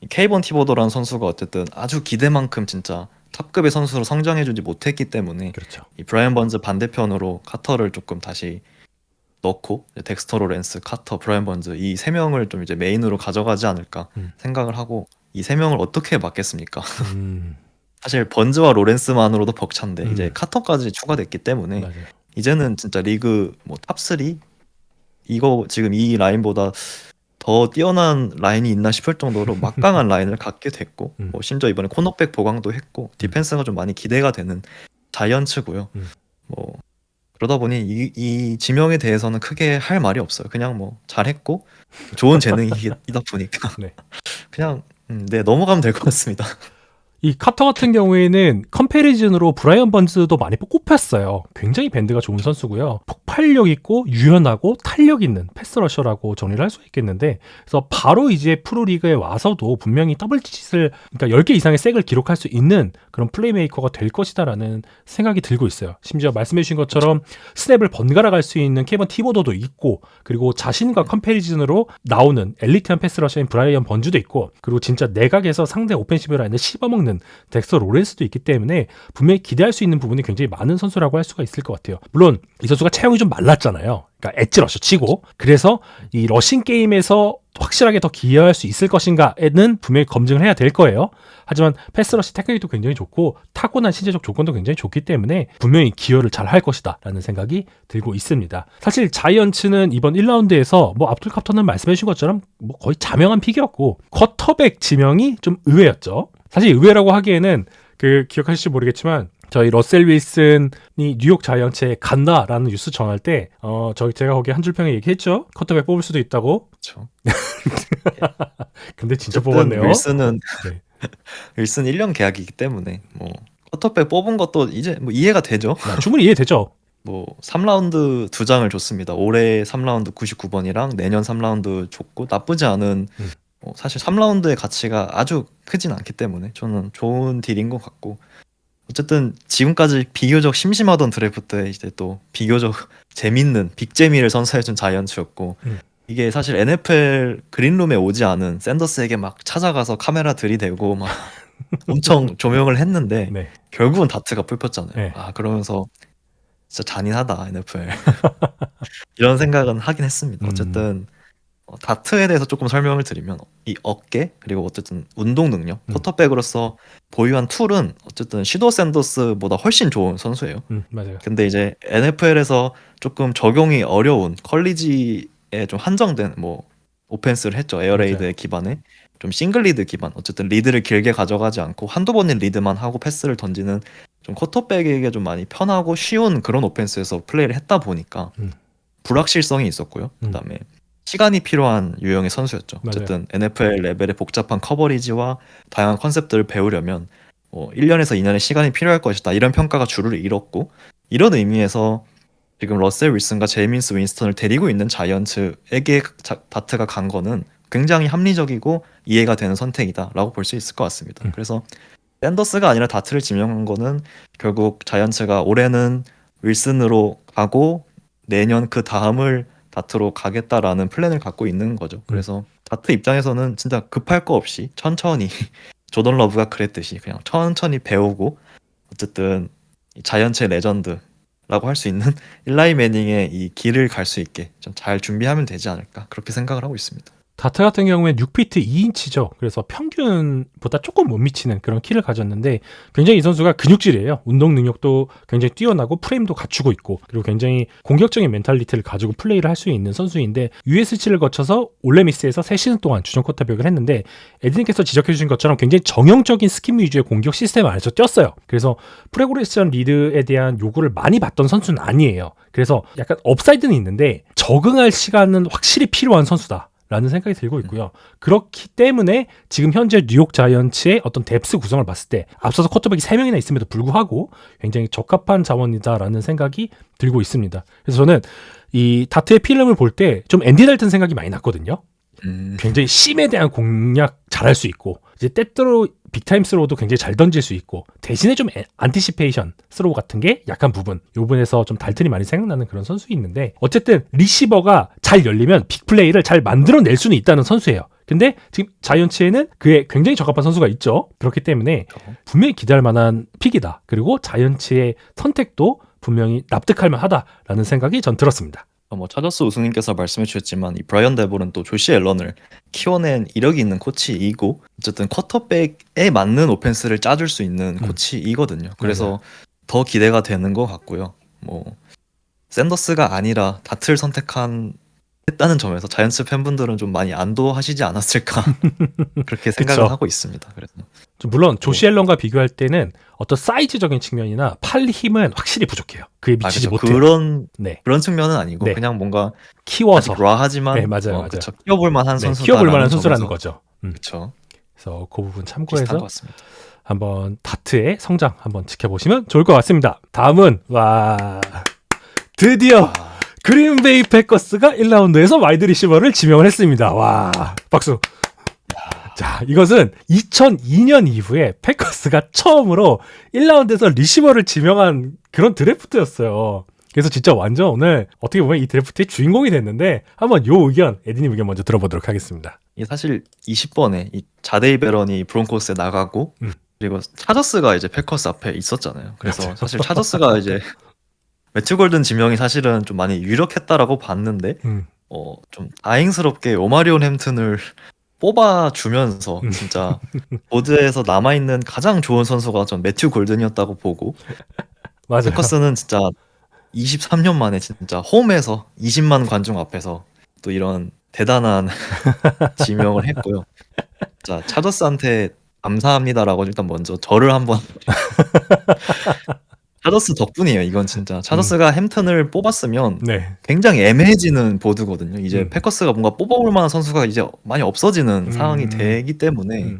이 케이본 티보더라는 선수가 어쨌든 아주 기대만큼 진짜 탑급의 선수로 성장해주지 못했기 때문에 그렇죠. 이 브라이언 번즈 반대편으로 카터를 조금 다시 넣고 이제 덱스터 로렌스, 카터, 브라이언 번즈 이 세 명을 좀 이제 메인으로 가져가지 않을까 생각을 하고 이 세 명을 어떻게 맡겠습니까? 사실 번즈와 로렌스만으로도 벅찬데 이제 카터까지 추가됐기 때문에 맞아요. 이제는 진짜 리그 뭐 탑3 이거 지금 이 라인보다 더 뛰어난 라인이 있나 싶을 정도로 막강한 라인을 갖게 됐고 뭐 심지어 이번에 코너백 보강도 했고 디펜스가 좀 많이 기대가 되는 자이언츠고요. 뭐 그러다 보니 이 지명에 대해서는 크게 할 말이 없어요. 그냥 뭐 잘했고 좋은 재능이다 보니까 네. 그냥 네 넘어가면 될 것 같습니다. 이 카터 같은 경우에는 컴패리즌으로 브라이언 번즈도 많이 꼽혔어요. 굉장히 밴드가 좋은 선수고요. 폭발력 있고 유연하고 탄력 있는 패스러셔라고 정리를 할 수 있겠는데, 그래서 바로 이제 프로리그에 와서도 분명히 더블 디짓을, 그러니까 10개 이상의 색을 기록할 수 있는 그런 플레이메이커가 될 것이다라는 생각이 들고 있어요. 심지어 말씀해 주신 것처럼 스냅을 번갈아 갈 수 있는 케이번 티보더도 있고, 그리고 자신과 컴패리즌으로 나오는 엘리트한 패스러셔인 브라이언 번즈도 있고, 그리고 진짜 내각에서 상대 오펜시브 라인을 씹어먹는 덱스터 로렌스도 있기 때문에 분명히 기대할 수 있는 부분이 굉장히 많은 선수라고 할 수가 있을 것 같아요. 물론 이 선수가 체형이 좀 말랐잖아요. 그러니까 엣지 러셔 치고, 그래서 이 러싱 게임에서 확실하게 더 기여할 수 있을 것인가에는 분명히 검증을 해야 될 거예요. 하지만 패스러시 테크닉도 굉장히 좋고 타고난 신체적 조건도 굉장히 좋기 때문에 분명히 기여를 잘 할 것이다 라는 생각이 들고 있습니다. 사실 자이언츠는 이번 1라운드에서 뭐 압둘 카터는 말씀해 주신 것처럼 뭐 거의 자명한 픽이었고, 쿼터백 지명이 좀 의외였죠. 사실 의외라고 하기에는 그 기억하실지 모르겠지만 저희 러셀 윌슨이 뉴욕 자이언츠에 간다라는 뉴스 전할 때 제가 거기 한 줄 평에 얘기했죠. 쿼터백 뽑을 수도 있다고. 그렇죠. 근데 진짜 어쨌든 뽑았네요. 윌슨은 네. 윌슨 1년 계약이기 때문에 뭐 쿼터백 뽑은 것도 이제 뭐 이해가 되죠. 충분히 이해되죠. 뭐 3라운드 두 장을 줬습니다. 올해 3라운드 99번이랑 내년 3라운드 줬고 나쁘지 않은 사실 3라운드의 가치가 아주 크진 않기 때문에 저는 좋은 딜인 것 같고, 어쨌든 지금까지 비교적 심심하던 드래프트에 이제 또 비교적 재밌는 빅재미를 선사해준 자이언츠였고 이게 사실 NFL 그린룸에 오지 않은 샌더스에게 막 찾아가서 카메라 들이대고 막 엄청 조명을 했는데 네. 결국은 다트가 뽑혔잖아요. 네. 그러면서 진짜 잔인하다 NFL 이런 생각은 하긴 했습니다. 어쨌든 다트에 대해서 조금 설명을 드리면 이 어깨 그리고 어쨌든 운동 능력 쿼터백으로서 보유한 툴은 어쨌든 시도 샌더스보다 훨씬 좋은 선수예요. 맞아요. 근데 이제 NFL에서 조금 적용이 어려운 컬리지에 좀 한정된 뭐 오펜스를 했죠. 에어레이드 기반에 좀 싱글 리드 기반, 어쨌든 리드를 길게 가져가지 않고 한두 번의 리드만 하고 패스를 던지는 좀 쿼터백에게 좀 많이 편하고 쉬운 그런 오펜스에서 플레이를 했다 보니까 불확실성이 있었고요. 그다음에 시간이 필요한 유형의 선수였죠. 어쨌든 NFL 레벨의 복잡한 커버리지와 다양한 컨셉들을 배우려면 1년에서 2년의 시간이 필요할 것이다. 이런 평가가 주를 이뤘고, 이런 의미에서 지금 러셀 윌슨과 제이미스 윈스턴을 데리고 있는 자이언츠에게 다트가 간 거는 굉장히 합리적이고 이해가 되는 선택이다라고 볼 수 있을 것 같습니다. 그래서 샌더스가 아니라 다트를 지명한 거는 결국 자이언츠가 올해는 윌슨으로 가고 내년 그 다음을 다트로 가겠다라는 플랜을 갖고 있는 거죠. 그래서 다트 입장에서는 진짜 급할 거 없이 천천히 조던 러브가 그랬듯이 그냥 천천히 배우고, 어쨌든 이 자이언츠의 레전드 라고 할 수 있는 일라이 매닝의 이 길을 갈 수 있게 좀 잘 준비하면 되지 않을까 그렇게 생각을 하고 있습니다. 다트 같은 경우엔 6피트 2인치죠. 그래서 평균보다 조금 못 미치는 그런 키를 가졌는데 굉장히 이 선수가 근육질이에요. 운동 능력도 굉장히 뛰어나고 프레임도 갖추고 있고 그리고 굉장히 공격적인 멘탈리티를 가지고 플레이를 할 수 있는 선수인데 USC를 거쳐서 올레미스에서 3시즌 동안 주전 쿼터백을 했는데 에디님께서 지적해 주신 것처럼 굉장히 정형적인 스킨 위주의 공격 시스템 안에서 뛰었어요. 그래서 프로그레션 리드에 대한 요구를 많이 받던 선수는 아니에요. 그래서 약간 업사이드는 있는데 적응할 시간은 확실히 필요한 선수다. 라는 생각이 들고 있고요. 그렇기 때문에 지금 현재 뉴욕 자이언츠의 어떤 뎁스 구성을 봤을 때 앞서서 쿼터백이 3명이나 있음에도 불구하고 굉장히 적합한 자원이다라는 생각이 들고 있습니다. 그래서 저는 이 다트의 필름을 볼 때 좀 앤디 달튼 생각이 많이 났거든요. 굉장히 심에 대한 공략 잘할 수 있고 이제 때때로 빅타임 스로우도 굉장히 잘 던질 수 있고 대신에 좀 안티시페이션 스로우 같은 게 약한 부분 이 부분에서 좀 달튼이 많이 생각나는 그런 선수 있는데 어쨌든 리시버가 잘 열리면 빅플레이를 잘 만들어낼 수는 있다는 선수예요. 근데 지금 자이언츠에는 그에 굉장히 적합한 선수가 있죠. 그렇기 때문에 분명히 기대할 만한 픽이다. 그리고 자이언츠의 선택도 분명히 납득할 만하다라는 생각이 전 들었습니다. 뭐 차저스 우승님께서 말씀해 주셨지만 이 브라이언 데볼은 또 조시 앨런을 키워낸 이력이 있는 코치이고 어쨌든 쿼터백에 맞는 오펜스를 짜줄 수 있는 코치이거든요. 그래서 더 기대가 되는 것 같고요. 뭐 샌더스가 아니라 다트를 했다는 점에서 자이언츠 팬분들은 좀 많이 안도하시지 않았을까 그렇게 생각을 하고 있습니다. 그래서 물론 조시 앨런과 비교할 때는 어떤 사이즈적인 측면이나 팔 힘은 확실히 부족해요. 그에 미치지 못해요. 그런 측면은 아니고 그냥 뭔가 키워서 라하지만 맞아요. 키워볼 만한 선수다. 키워볼 만한 선수라는 거죠. 그렇죠. 그래서 그 부분 참고해서 한번 다트의 성장 한번 지켜보시면 좋을 것 같습니다. 다음은 드디어 그린베이 패커스가 1라운드에서 와이드 리시버를 지명을 했습니다. 와, 박수. 자, 이것은 2002년 이후에 패커스가 처음으로 1라운드에서 리시버를 지명한 그런 드래프트였어요. 그래서 진짜 완전 오늘 어떻게 보면 이 드래프트의 주인공이 됐는데 한번 요 의견, 에디님 의견 먼저 들어보도록 하겠습니다. 사실 20번에 이 자데이 베런이 브론코스에 나가고 그리고 차저스가 이제 패커스 앞에 있었잖아요. 그래서 사실 차저스가 이제 매튜 골든 지명이 사실은 좀 많이 유력했다라고 봤는데 좀 다행스럽게 오마리온 햄튼을 뽑아주면서 진짜 보드에서 남아있는 가장 좋은 선수가 전 매튜 골든이었다고 보고 맞아요. 패커스는 진짜 23년 만에 진짜 홈에서 20만 관중 앞에서 또 이런 대단한 지명을 했고요. 자, 차저스한테 감사합니다라고 일단 먼저 저를 한번 차저스 덕분이에요. 이건 진짜 차저스가 햄튼을 뽑았으면 굉장히 애매해지는 보드거든요. 이제 패커스가 뭔가 뽑아올 만한 선수가 이제 많이 없어지는 상황이 되기 때문에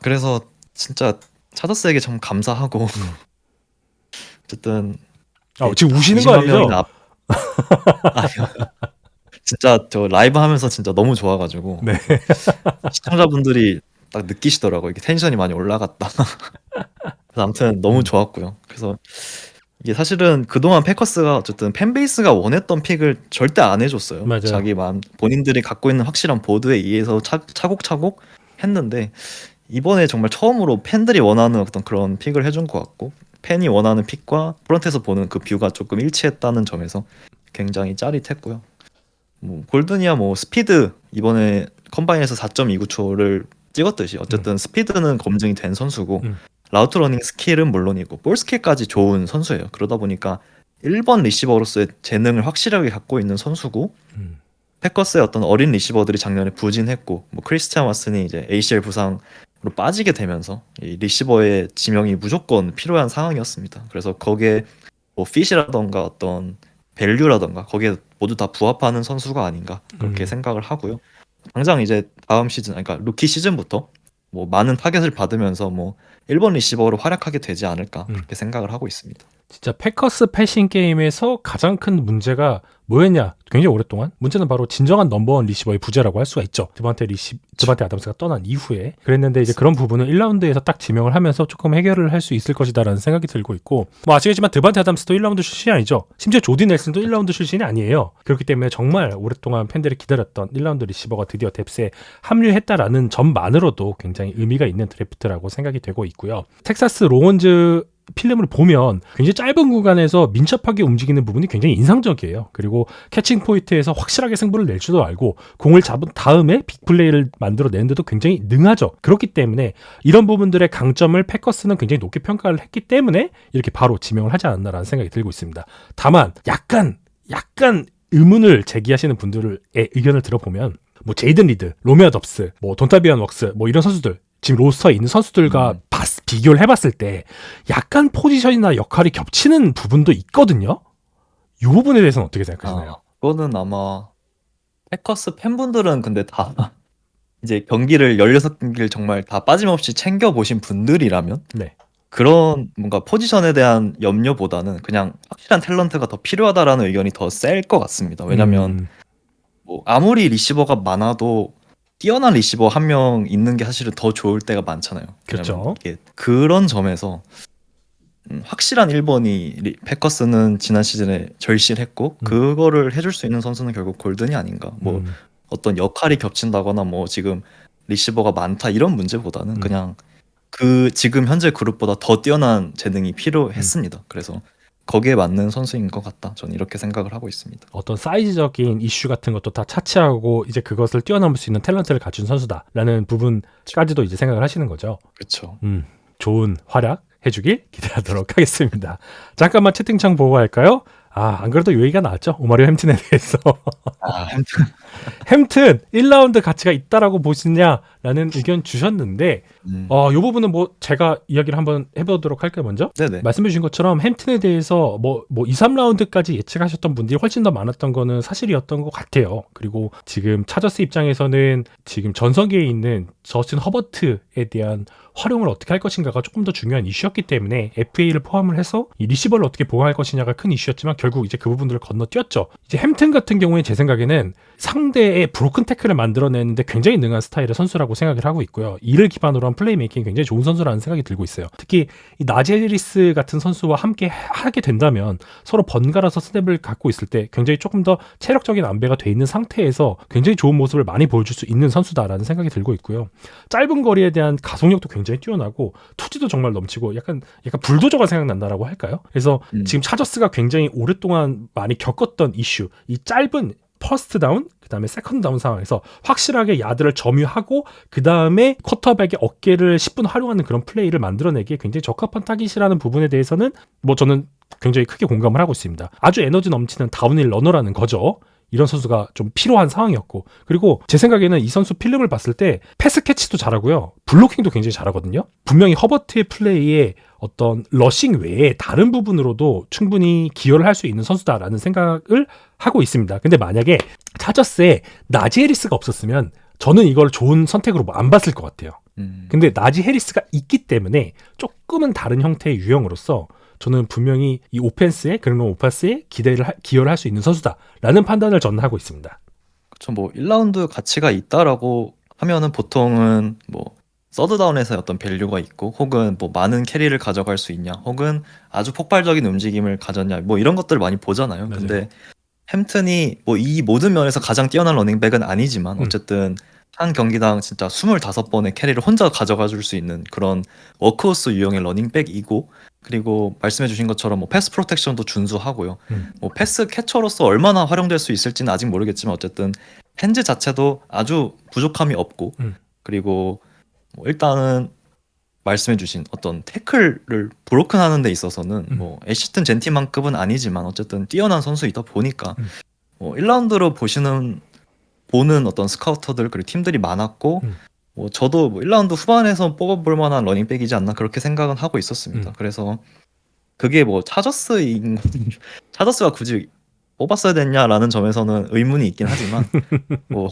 그래서 진짜 차저스에게 참 감사하고 어쨌든 지금 우시는 거 아니죠? 아니요. 진짜 저 라이브 하면서 진짜 너무 좋아가지고 시청자분들이 딱 느끼시더라고요. 이게 텐션이 많이 올라갔다. 그래서 아무튼 너무 좋았고요. 그래서 이게 사실은 그동안 패커스가 어쨌든 팬베이스가 원했던 픽을 절대 안 해줬어요. 맞아요. 자기 마음 본인들이 갖고 있는 확실한 보드에 의해서 차곡차곡 했는데 이번에 정말 처음으로 팬들이 원하는 어떤 그런 픽을 해준 것 같고 팬이 원하는 픽과 프런트에서 보는 그 뷰가 조금 일치했다는 점에서 굉장히 짜릿했고요. 뭐 골든이야 뭐 스피드 이번에 컴바인에서 4.29초를 찍었듯이 어쨌든 스피드는 검증이 된 선수고 라우트 러닝 스킬은 물론이고 볼 스킬까지 좋은 선수예요. 그러다 보니까 1번 리시버로서의 재능을 확실하게 갖고 있는 선수고 패커스의 어떤 어린 리시버들이 작년에 부진했고 뭐 크리스티안 왓슨이 이제 ACL 부상으로 빠지게 되면서 이 리시버의 지명이 무조건 필요한 상황이었습니다. 그래서 거기에 뭐 핏이라던가 어떤 밸류라던가 거기에 모두 다 부합하는 선수가 아닌가 그렇게 생각을 하고요. 당장 이제 다음 시즌 그러니까 루키 시즌부터 뭐 많은 타겟을 받으면서 뭐 1번 리시버로 활약하게 되지 않을까 그렇게 생각을 하고 있습니다. 진짜 패커스 패싱 게임에서 가장 큰 문제가 뭐였냐? 굉장히 오랫동안 문제는 바로 진정한 넘버원 리시버의 부재라고 할 수가 있죠. 드반테 아담스가 떠난 이후에 그랬는데 이제 그런 부분은 1라운드에서 딱 지명을 하면서 조금 해결을 할 수 있을 것이다라는 생각이 들고 있고 뭐 아시겠지만 드반테 아담스도 1라운드 출신이 아니죠. 심지어 조디 넬슨도 1라운드 출신이 아니에요. 그렇기 때문에 정말 오랫동안 팬들이 기다렸던 1라운드 리시버가 드디어 뎁스에 합류했다라는 점만으로도 굉장히 의미가 있는 드래프트라고 생각이 되고 있고요. 텍사스 로원즈 필름을 보면 굉장히 짧은 구간에서 민첩하게 움직이는 부분이 굉장히 인상적이에요. 그리고 캐칭 포인트에서 확실하게 승부를 낼 줄도 알고 공을 잡은 다음에 빅플레이를 만들어내는데도 굉장히 능하죠. 그렇기 때문에 이런 부분들의 강점을 패커스는 굉장히 높게 평가를 했기 때문에 이렇게 바로 지명을 하지 않았나라는 생각이 들고 있습니다. 다만 약간 의문을 제기하시는 분들의 의견을 들어보면 뭐 제이든 리드, 로메오 덥스, 뭐 돈타비안 웍스 뭐 이런 선수들 지금 로스터에 있는 선수들과 비교를 해봤을 때 약간 포지션이나 역할이 겹치는 부분도 있거든요. 이 부분에 대해서는 어떻게 생각하시나요? 그거는 아마 패커스 팬분들은 근데 다 이제 경기를 16경기를 정말 다 빠짐없이 챙겨보신 분들이라면 네. 그런 뭔가 포지션에 대한 염려보다는 그냥 확실한 탤런트가 더 필요하다라는 의견이 더 셀 것 같습니다. 왜냐면 뭐 아무리 리시버가 많아도 뛰어난 리시버 한 명 있는 게 사실은 더 좋을 때가 많잖아요. 그렇죠. 이게 그런 점에서 확실한 1번이 패커스는 지난 시즌에 절실했고 그거를 해줄 수 있는 선수는 결국 골든이 아닌가. 뭐 어떤 역할이 겹친다거나 뭐 지금 리시버가 많다 이런 문제보다는 그냥 그 지금 현재 그룹보다 더 뛰어난 재능이 필요했습니다. 그래서 거기에 맞는 선수인 것 같다. 저는 이렇게 생각을 하고 있습니다. 어떤 사이즈적인 이슈 같은 것도 다 차치하고 이제 그것을 뛰어넘을 수 있는 탤런트를 갖춘 선수다라는 부분까지도 이제 생각을 하시는 거죠. 그렇죠. 좋은 활약 해주길 기대하도록 하겠습니다. 잠깐만 채팅창 보고 갈까요? 안 그래도 요 얘기가 나왔죠. 오마리오 햄튼에 대해서. 햄튼 1라운드 가치가 있다라고 보시냐라는 의견 주셨는데 이 부분은 뭐 제가 이야기를 한번 해보도록 할까요 먼저? 네네. 말씀해 주신 것처럼 햄튼에 대해서 뭐 2, 3라운드까지 예측하셨던 분들이 훨씬 더 많았던 거는 사실이었던 것 같아요. 그리고 지금 차저스 입장에서는 지금 전성기에 있는 저스틴 허버트에 대한 활용을 어떻게 할 것인가가 조금 더 중요한 이슈였기 때문에 FA를 포함을 해서 이 리시버를 어떻게 보호할 것이냐가 큰 이슈였지만 결국 이제 그 부분들을 건너뛰었죠. 이제 햄튼 같은 경우에 제 생각에는 상대의 브로큰 태클을 만들어내는데 굉장히 능한 스타일의 선수라고 생각을 하고 있고요. 이를 기반으로 한 플레이메이킹이 굉장히 좋은 선수라는 생각이 들고 있어요. 특히 이 나지 해리스 같은 선수와 함께 하게 된다면 서로 번갈아서 스냅을 갖고 있을 때 굉장히 조금 더 체력적인 안배가 돼 있는 상태에서 굉장히 좋은 모습을 많이 보여줄 수 있는 선수다라는 생각이 들고 있고요. 짧은 거리에 대한 가속력도 굉장히 뛰어나고 투지도 정말 넘치고 약간 불도저가 생각난다라고 할까요? 그래서 지금 차저스가 굉장히 오랫동안 많이 겪었던 이슈, 이 짧은 퍼스트 다운, 그 다음에 세컨드 다운 상황에서 확실하게 야드를 점유하고 그 다음에 쿼터백의 어깨를 10분 활용하는 그런 플레이를 만들어내기에 굉장히 적합한 타깃이라는 부분에 대해서는 뭐 저는 굉장히 크게 공감을 하고 있습니다. 아주 에너지 넘치는 다운힐 러너라는 거죠. 이런 선수가 좀 필요한 상황이었고, 그리고 제 생각에는 이 선수 필름을 봤을 때 패스 캐치도 잘하고요, 블로킹도 굉장히 잘하거든요. 분명히 허버트의 플레이에 어떤 러싱 외에 다른 부분으로도 충분히 기여를 할 수 있는 선수다라는 생각을 하고 있습니다. 근데 만약에 차저스에 나지 해리스가 없었으면 저는 이걸 좋은 선택으로 안 봤을 것 같아요. 근데 나지 해리스가 있기 때문에 조금은 다른 형태의 유형으로서 저는 분명히 이 오펜스에, 그런 오펜스에 기여를 할 수 있는 선수다라는 판단을 저는 하고 있습니다. 그렇죠. 뭐 1라운드 가치가 있다라고 하면은 보통은 뭐 서드다운에서 어떤 밸류가 있고, 혹은 뭐 많은 캐리를 가져갈 수 있냐, 혹은 아주 폭발적인 움직임을 가졌냐, 뭐 이런 것들을 많이 보잖아요. 맞아요. 근데 햄튼이 뭐 이 모든 면에서 가장 뛰어난 러닝백은 아니지만 어쨌든 한 경기당 진짜 25번의 캐리를 혼자 가져가 줄 수 있는 그런 워크호스 유형의 러닝백이고, 그리고 말씀해 주신 것처럼 뭐 패스 프로텍션도 준수하고요. 뭐 패스 캐쳐로서 얼마나 활용될 수 있을지는 아직 모르겠지만 어쨌든 핸즈 자체도 아주 부족함이 없고, 그리고 뭐 일단은 말씀해 주신 어떤 태클을 브로큰 하는 데 있어서는 뭐 애시튼 젠티만급은 아니지만 어쨌든 뛰어난 선수이다 보니까 뭐 1라운드로 보는 어떤 스카우터들 그리고 팀들이 많았고, 뭐 저도 뭐 1라운드 후반에서 뽑아볼 만한 러닝백이지 않나 그렇게 생각은 하고 있었습니다. 그래서 그게 뭐 차저스가 굳이 뽑았어야 됐냐라는 점에서는 의문이 있긴 하지만 뭐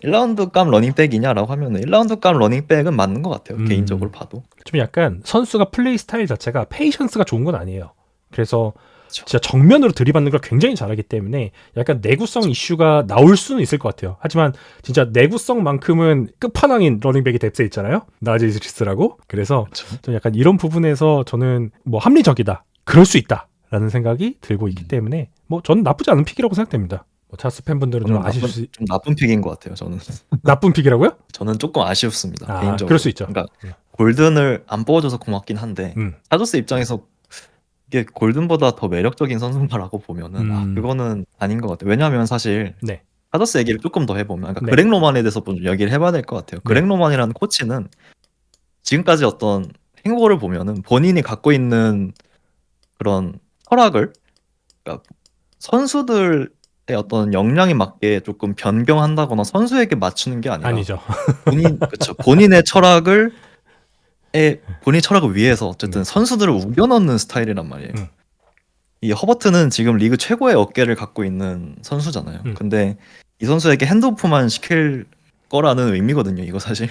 1라운드 감 러닝백이냐라고 하면 1라운드 감 러닝백은 맞는 것 같아요. 개인적으로 봐도. 좀 약간 선수가 플레이 스타일 자체가 페이션스가 좋은 건 아니에요. 그래서 그렇죠. 진짜 정면으로 들이받는 걸 굉장히 잘하기 때문에 약간 내구성 이슈가 나올 수는 있을 것 같아요. 하지만 진짜 내구성만큼은 끝판왕인 러닝백이 뎁스에 있잖아요. 나지 이즈리스라고. 그래서 좀 약간 이런 부분에서 저는 뭐 합리적이다, 그럴 수 있다라는 생각이 들고 있기 때문에 뭐 저는 나쁘지 않은 픽이라고 생각됩니다. 차스 팬분들은 좀 아실 수 좀 나쁜 픽인 것 같아요. 저는 나쁜 픽이라고요? 저는 조금 아쉽습니다. 아, 개인적으로. 그럴 수 있죠. 그러니까 골든을 안 뽑아줘서 고맙긴 한데 차저스 입장에서 이게 골든보다 더 매력적인 선수인가라고 보면은 그거는 아닌 것 같아요. 왜냐하면 사실 네. 차저스 얘기를 조금 더 해보면 그러니까 네. 그렉 로만에 대해서 좀 얘기를 해봐야 될 것 같아요. 그렉 로만이라는 코치는 지금까지 어떤 행보를 보면은 본인이 갖고 있는 그런 철학을 그러니까 선수들의 어떤 역량에 맞게 조금 변경한다거나 선수에게 맞추는 게 아니라 아니죠. 그쵸. 본인의 철학을 위해서 어쨌든 선수들을 우겨넣는 스타일이란 말이에요. 이 허버트는 지금 리그 최고의 어깨를 갖고 있는 선수잖아요. 근데 이 선수에게 핸드오프만 시킬 거라는 의미거든요. 이거 사실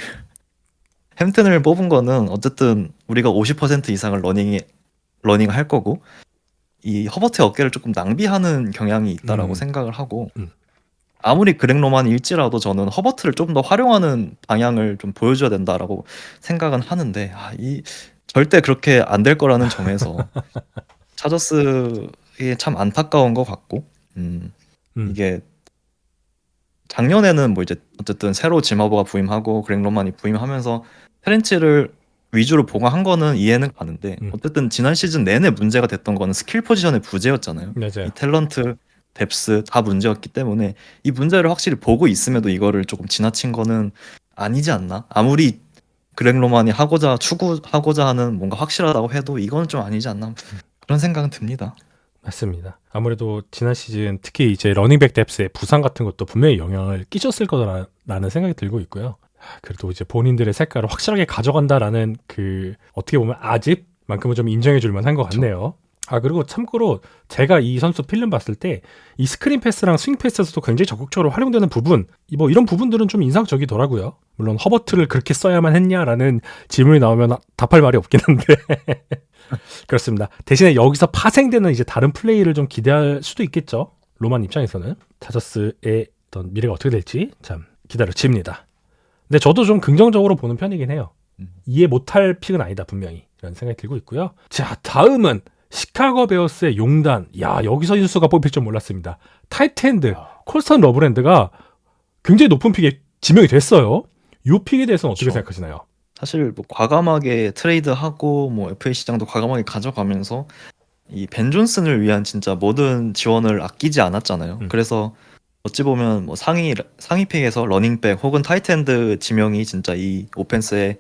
햄튼을 뽑은 거는 어쨌든 우리가 50% 이상을 러닝을 할 거고 이 허버트의 어깨를 조금 낭비하는 경향이 있다라고 생각을 하고 아무리 그렉 로만일지라도 저는 허버트를 좀 더 활용하는 방향을 좀 보여줘야 된다라고 생각은 하는데 이 절대 그렇게 안 될 거라는 점에서 차저스이 참 안타까운 것 같고 이게 작년에는 뭐 이제 어쨌든 새로 지마버가 부임하고 그렉 로만이 부임하면서 트렌치를 위주로 보강한 거는 이해는 가는데 어쨌든 지난 시즌 내내 문제가 됐던 거는 스킬 포지션의 부재였잖아요. 맞아요. 이 탤런트, 뎁스 다 문제였기 때문에 이 문제를 확실히 보고 있음에도 이거를 조금 지나친 거는 아니지 않나? 아무리 그렉 로만이 추구하고자 하는 뭔가 확실하다고 해도 이건 좀 아니지 않나? 그런 생각은 듭니다. 맞습니다. 아무래도 지난 시즌 특히 이제 러닝백 뎁스의 부상 같은 것도 분명히 영향을 끼쳤을 거라는 생각이 들고 있고요. 그래도 이제 본인들의 색깔을 확실하게 가져간다라는 그 어떻게 보면 아집만큼은 좀 인정해줄 만한 것 같네요. 그리고 참고로 제가 이 선수 필름 봤을 때 이 스크린 패스랑 스윙 패스에서도 굉장히 적극적으로 활용되는 부분 뭐 이런 부분들은 좀 인상적이더라고요. 물론 허버트를 그렇게 써야만 했냐라는 질문이 나오면 답할 말이 없긴 한데 그렇습니다. 대신에 여기서 파생되는 이제 다른 플레이를 좀 기대할 수도 있겠죠. 로만 입장에서는 차저스의 어떤 미래가 어떻게 될지 참 기다려집니다. 근데 저도 좀 긍정적으로 보는 편이긴 해요. 이해 못할 픽은 아니다 분명히 이런 생각이 들고 있고요. 자, 다음은 시카고 베어스의 용단. 여기서 인수가 뽑힐 줄 몰랐습니다. 타이트엔드 콜스턴 러브랜드가 굉장히 높은 픽에 지명이 됐어요. 이 픽에 대해서는 어떻게 생각하시나요? 사실 뭐 과감하게 트레이드하고 뭐 FA 시장도 과감하게 가져가면서 이 벤 존슨을 위한 진짜 모든 지원을 아끼지 않았잖아요. 그래서 어찌 보면 뭐 상위 픽에서 러닝백 혹은 타이트엔드 지명이 진짜 이 오펜스의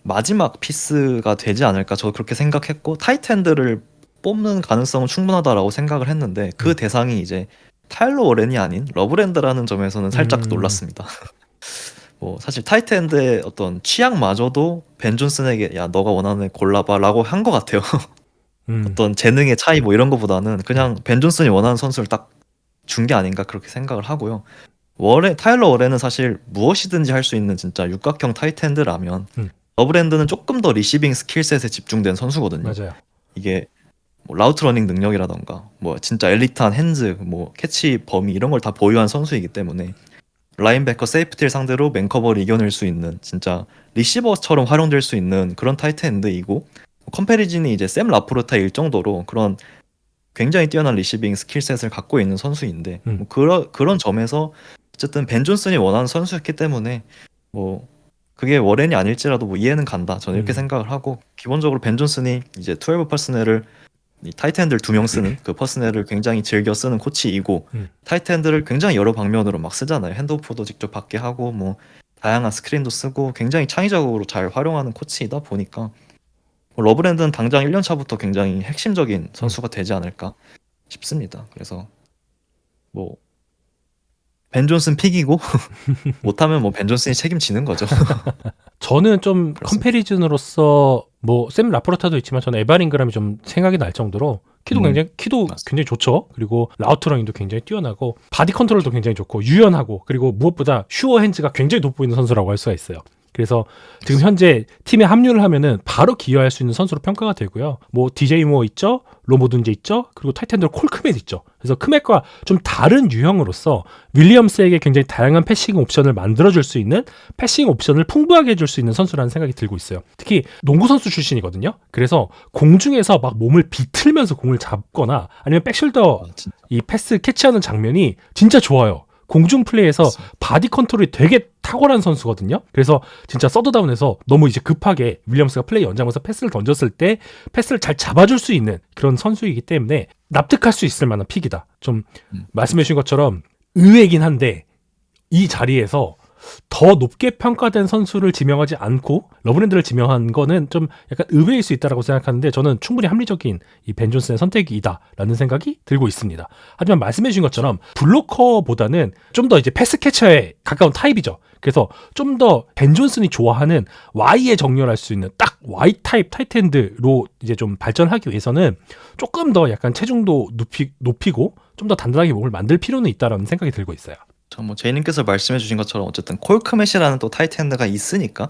마지막 피스가 되지 않을까 저 그렇게 생각했고 타이트엔드를 뽑는 가능성은 충분하다라고 생각을 했는데 그 대상이 이제 타일러 워렌이 아닌 러브랜드라는 점에서는 살짝 놀랐습니다. 뭐 사실 타이트엔드의 어떤 취향마저도 벤 존슨에게 야 너가 원하는 애 골라봐라고 한 것 같아요. 어떤 재능의 차이 뭐 이런 거보다는 그냥 벤 존슨이 원하는 선수를 딱 준 게 아닌가 그렇게 생각을 하고요. 타일러 워렌은 사실 무엇이든지 할 수 있는 진짜 육각형 타이트엔드라면 러브랜드는 조금 더 리시빙 스킬셋에 집중된 선수거든요. 맞아요. 이게 뭐 라우트 러닝 능력이라던가 뭐 진짜 엘리트한 핸즈, 뭐 캐치 범위 이런 걸 다 보유한 선수이기 때문에 라인베커 세이프티를 상대로 맨커버를 이겨낼 수 있는 진짜 리시버처럼 활용될 수 있는 그런 타이트엔드이고 컴패리즌이 이제 샘 라포르타일 정도로 그런 굉장히 뛰어난 리시빙 스킬셋을 갖고 있는 선수인데 뭐 그런 점에서 어쨌든 벤 존슨이 원하는 선수였기 때문에 뭐 그게 워렌이 아닐지라도 뭐 이해는 간다. 저는 이렇게 생각을 하고 기본적으로 벤 존슨이 이제 12 퍼스넬을 타이트엔드를 2명 쓰는 그 퍼스넬을 굉장히 즐겨 쓰는 코치이고 타이트엔드를 굉장히 여러 방면으로 막 쓰잖아요. 핸드오프도 직접 받게 하고 뭐 다양한 스크린도 쓰고 굉장히 창의적으로 잘 활용하는 코치이다 보니까 러브랜드는 당장 1년 차부터 굉장히 핵심적인 선수가 되지 않을까 싶습니다. 그래서 뭐 벤 존슨 픽이고 못하면 뭐 벤 존슨이 책임지는 거죠. 저는 좀 그렇습니다. 컴패리즌으로서 뭐 샘 라포르타도 있지만 저는 에반 잉그람이 좀 생각이 날 정도로 키도 굉장히 좋죠. 그리고 라우트 러닝도 굉장히 뛰어나고 바디 컨트롤도 굉장히 좋고 유연하고 그리고 무엇보다 슈어 핸즈가 굉장히 돋보이는 선수라고 할 수가 있어요. 그래서 지금 현재 팀에 합류를 하면은 바로 기여할 수 있는 선수로 평가가 되고요. 뭐 DJ 무어 있죠, 로모둔제 있죠, 그리고 타이탄들 콜크맷 있죠. 그래서 크맷과 좀 다른 유형으로서 윌리엄스에게 굉장히 다양한 패싱 옵션을 만들어줄 수 있는 패싱 옵션을 풍부하게 해줄 수 있는 선수라는 생각이 들고 있어요. 특히 농구 선수 출신이거든요. 그래서 공중에서 막 몸을 비틀면서 공을 잡거나 아니면 백숄더 진짜 이 패스 캐치하는 장면이 진짜 좋아요. 공중 플레이에서 맞습니다. 바디 컨트롤이 되게 탁월한 선수거든요. 그래서 진짜 서드다운에서 너무 이제 급하게 윌리엄스가 플레이 연장에서 패스를 던졌을 때 패스를 잘 잡아줄 수 있는 그런 선수이기 때문에 납득할 수 있을 만한 픽이다. 좀 말씀해 주신 것처럼 의외이긴 한데 이 자리에서 더 높게 평가된 선수를 지명하지 않고 러브랜드를 지명한 거는 좀 약간 의외일 수 있다라고 생각하는데 저는 충분히 합리적인 이 벤 존슨의 선택이다라는 생각이 들고 있습니다. 하지만 말씀해 주신 것처럼 블로커보다는 좀 더 이제 패스 캐쳐에 가까운 타입이죠. 그래서 좀 더 벤 존슨이 좋아하는 Y에 정렬할 수 있는 딱 Y 타입 타이트엔드로 이제 좀 발전하기 위해서는 조금 더 약간 체중도 높이고 좀 더 단단하게 몸을 만들 필요는 있다라는 생각이 들고 있어요. 뭐 제이님께서 말씀해주신 것처럼 어쨌든 콜크맷이라는 또 타이트엔드가 있으니까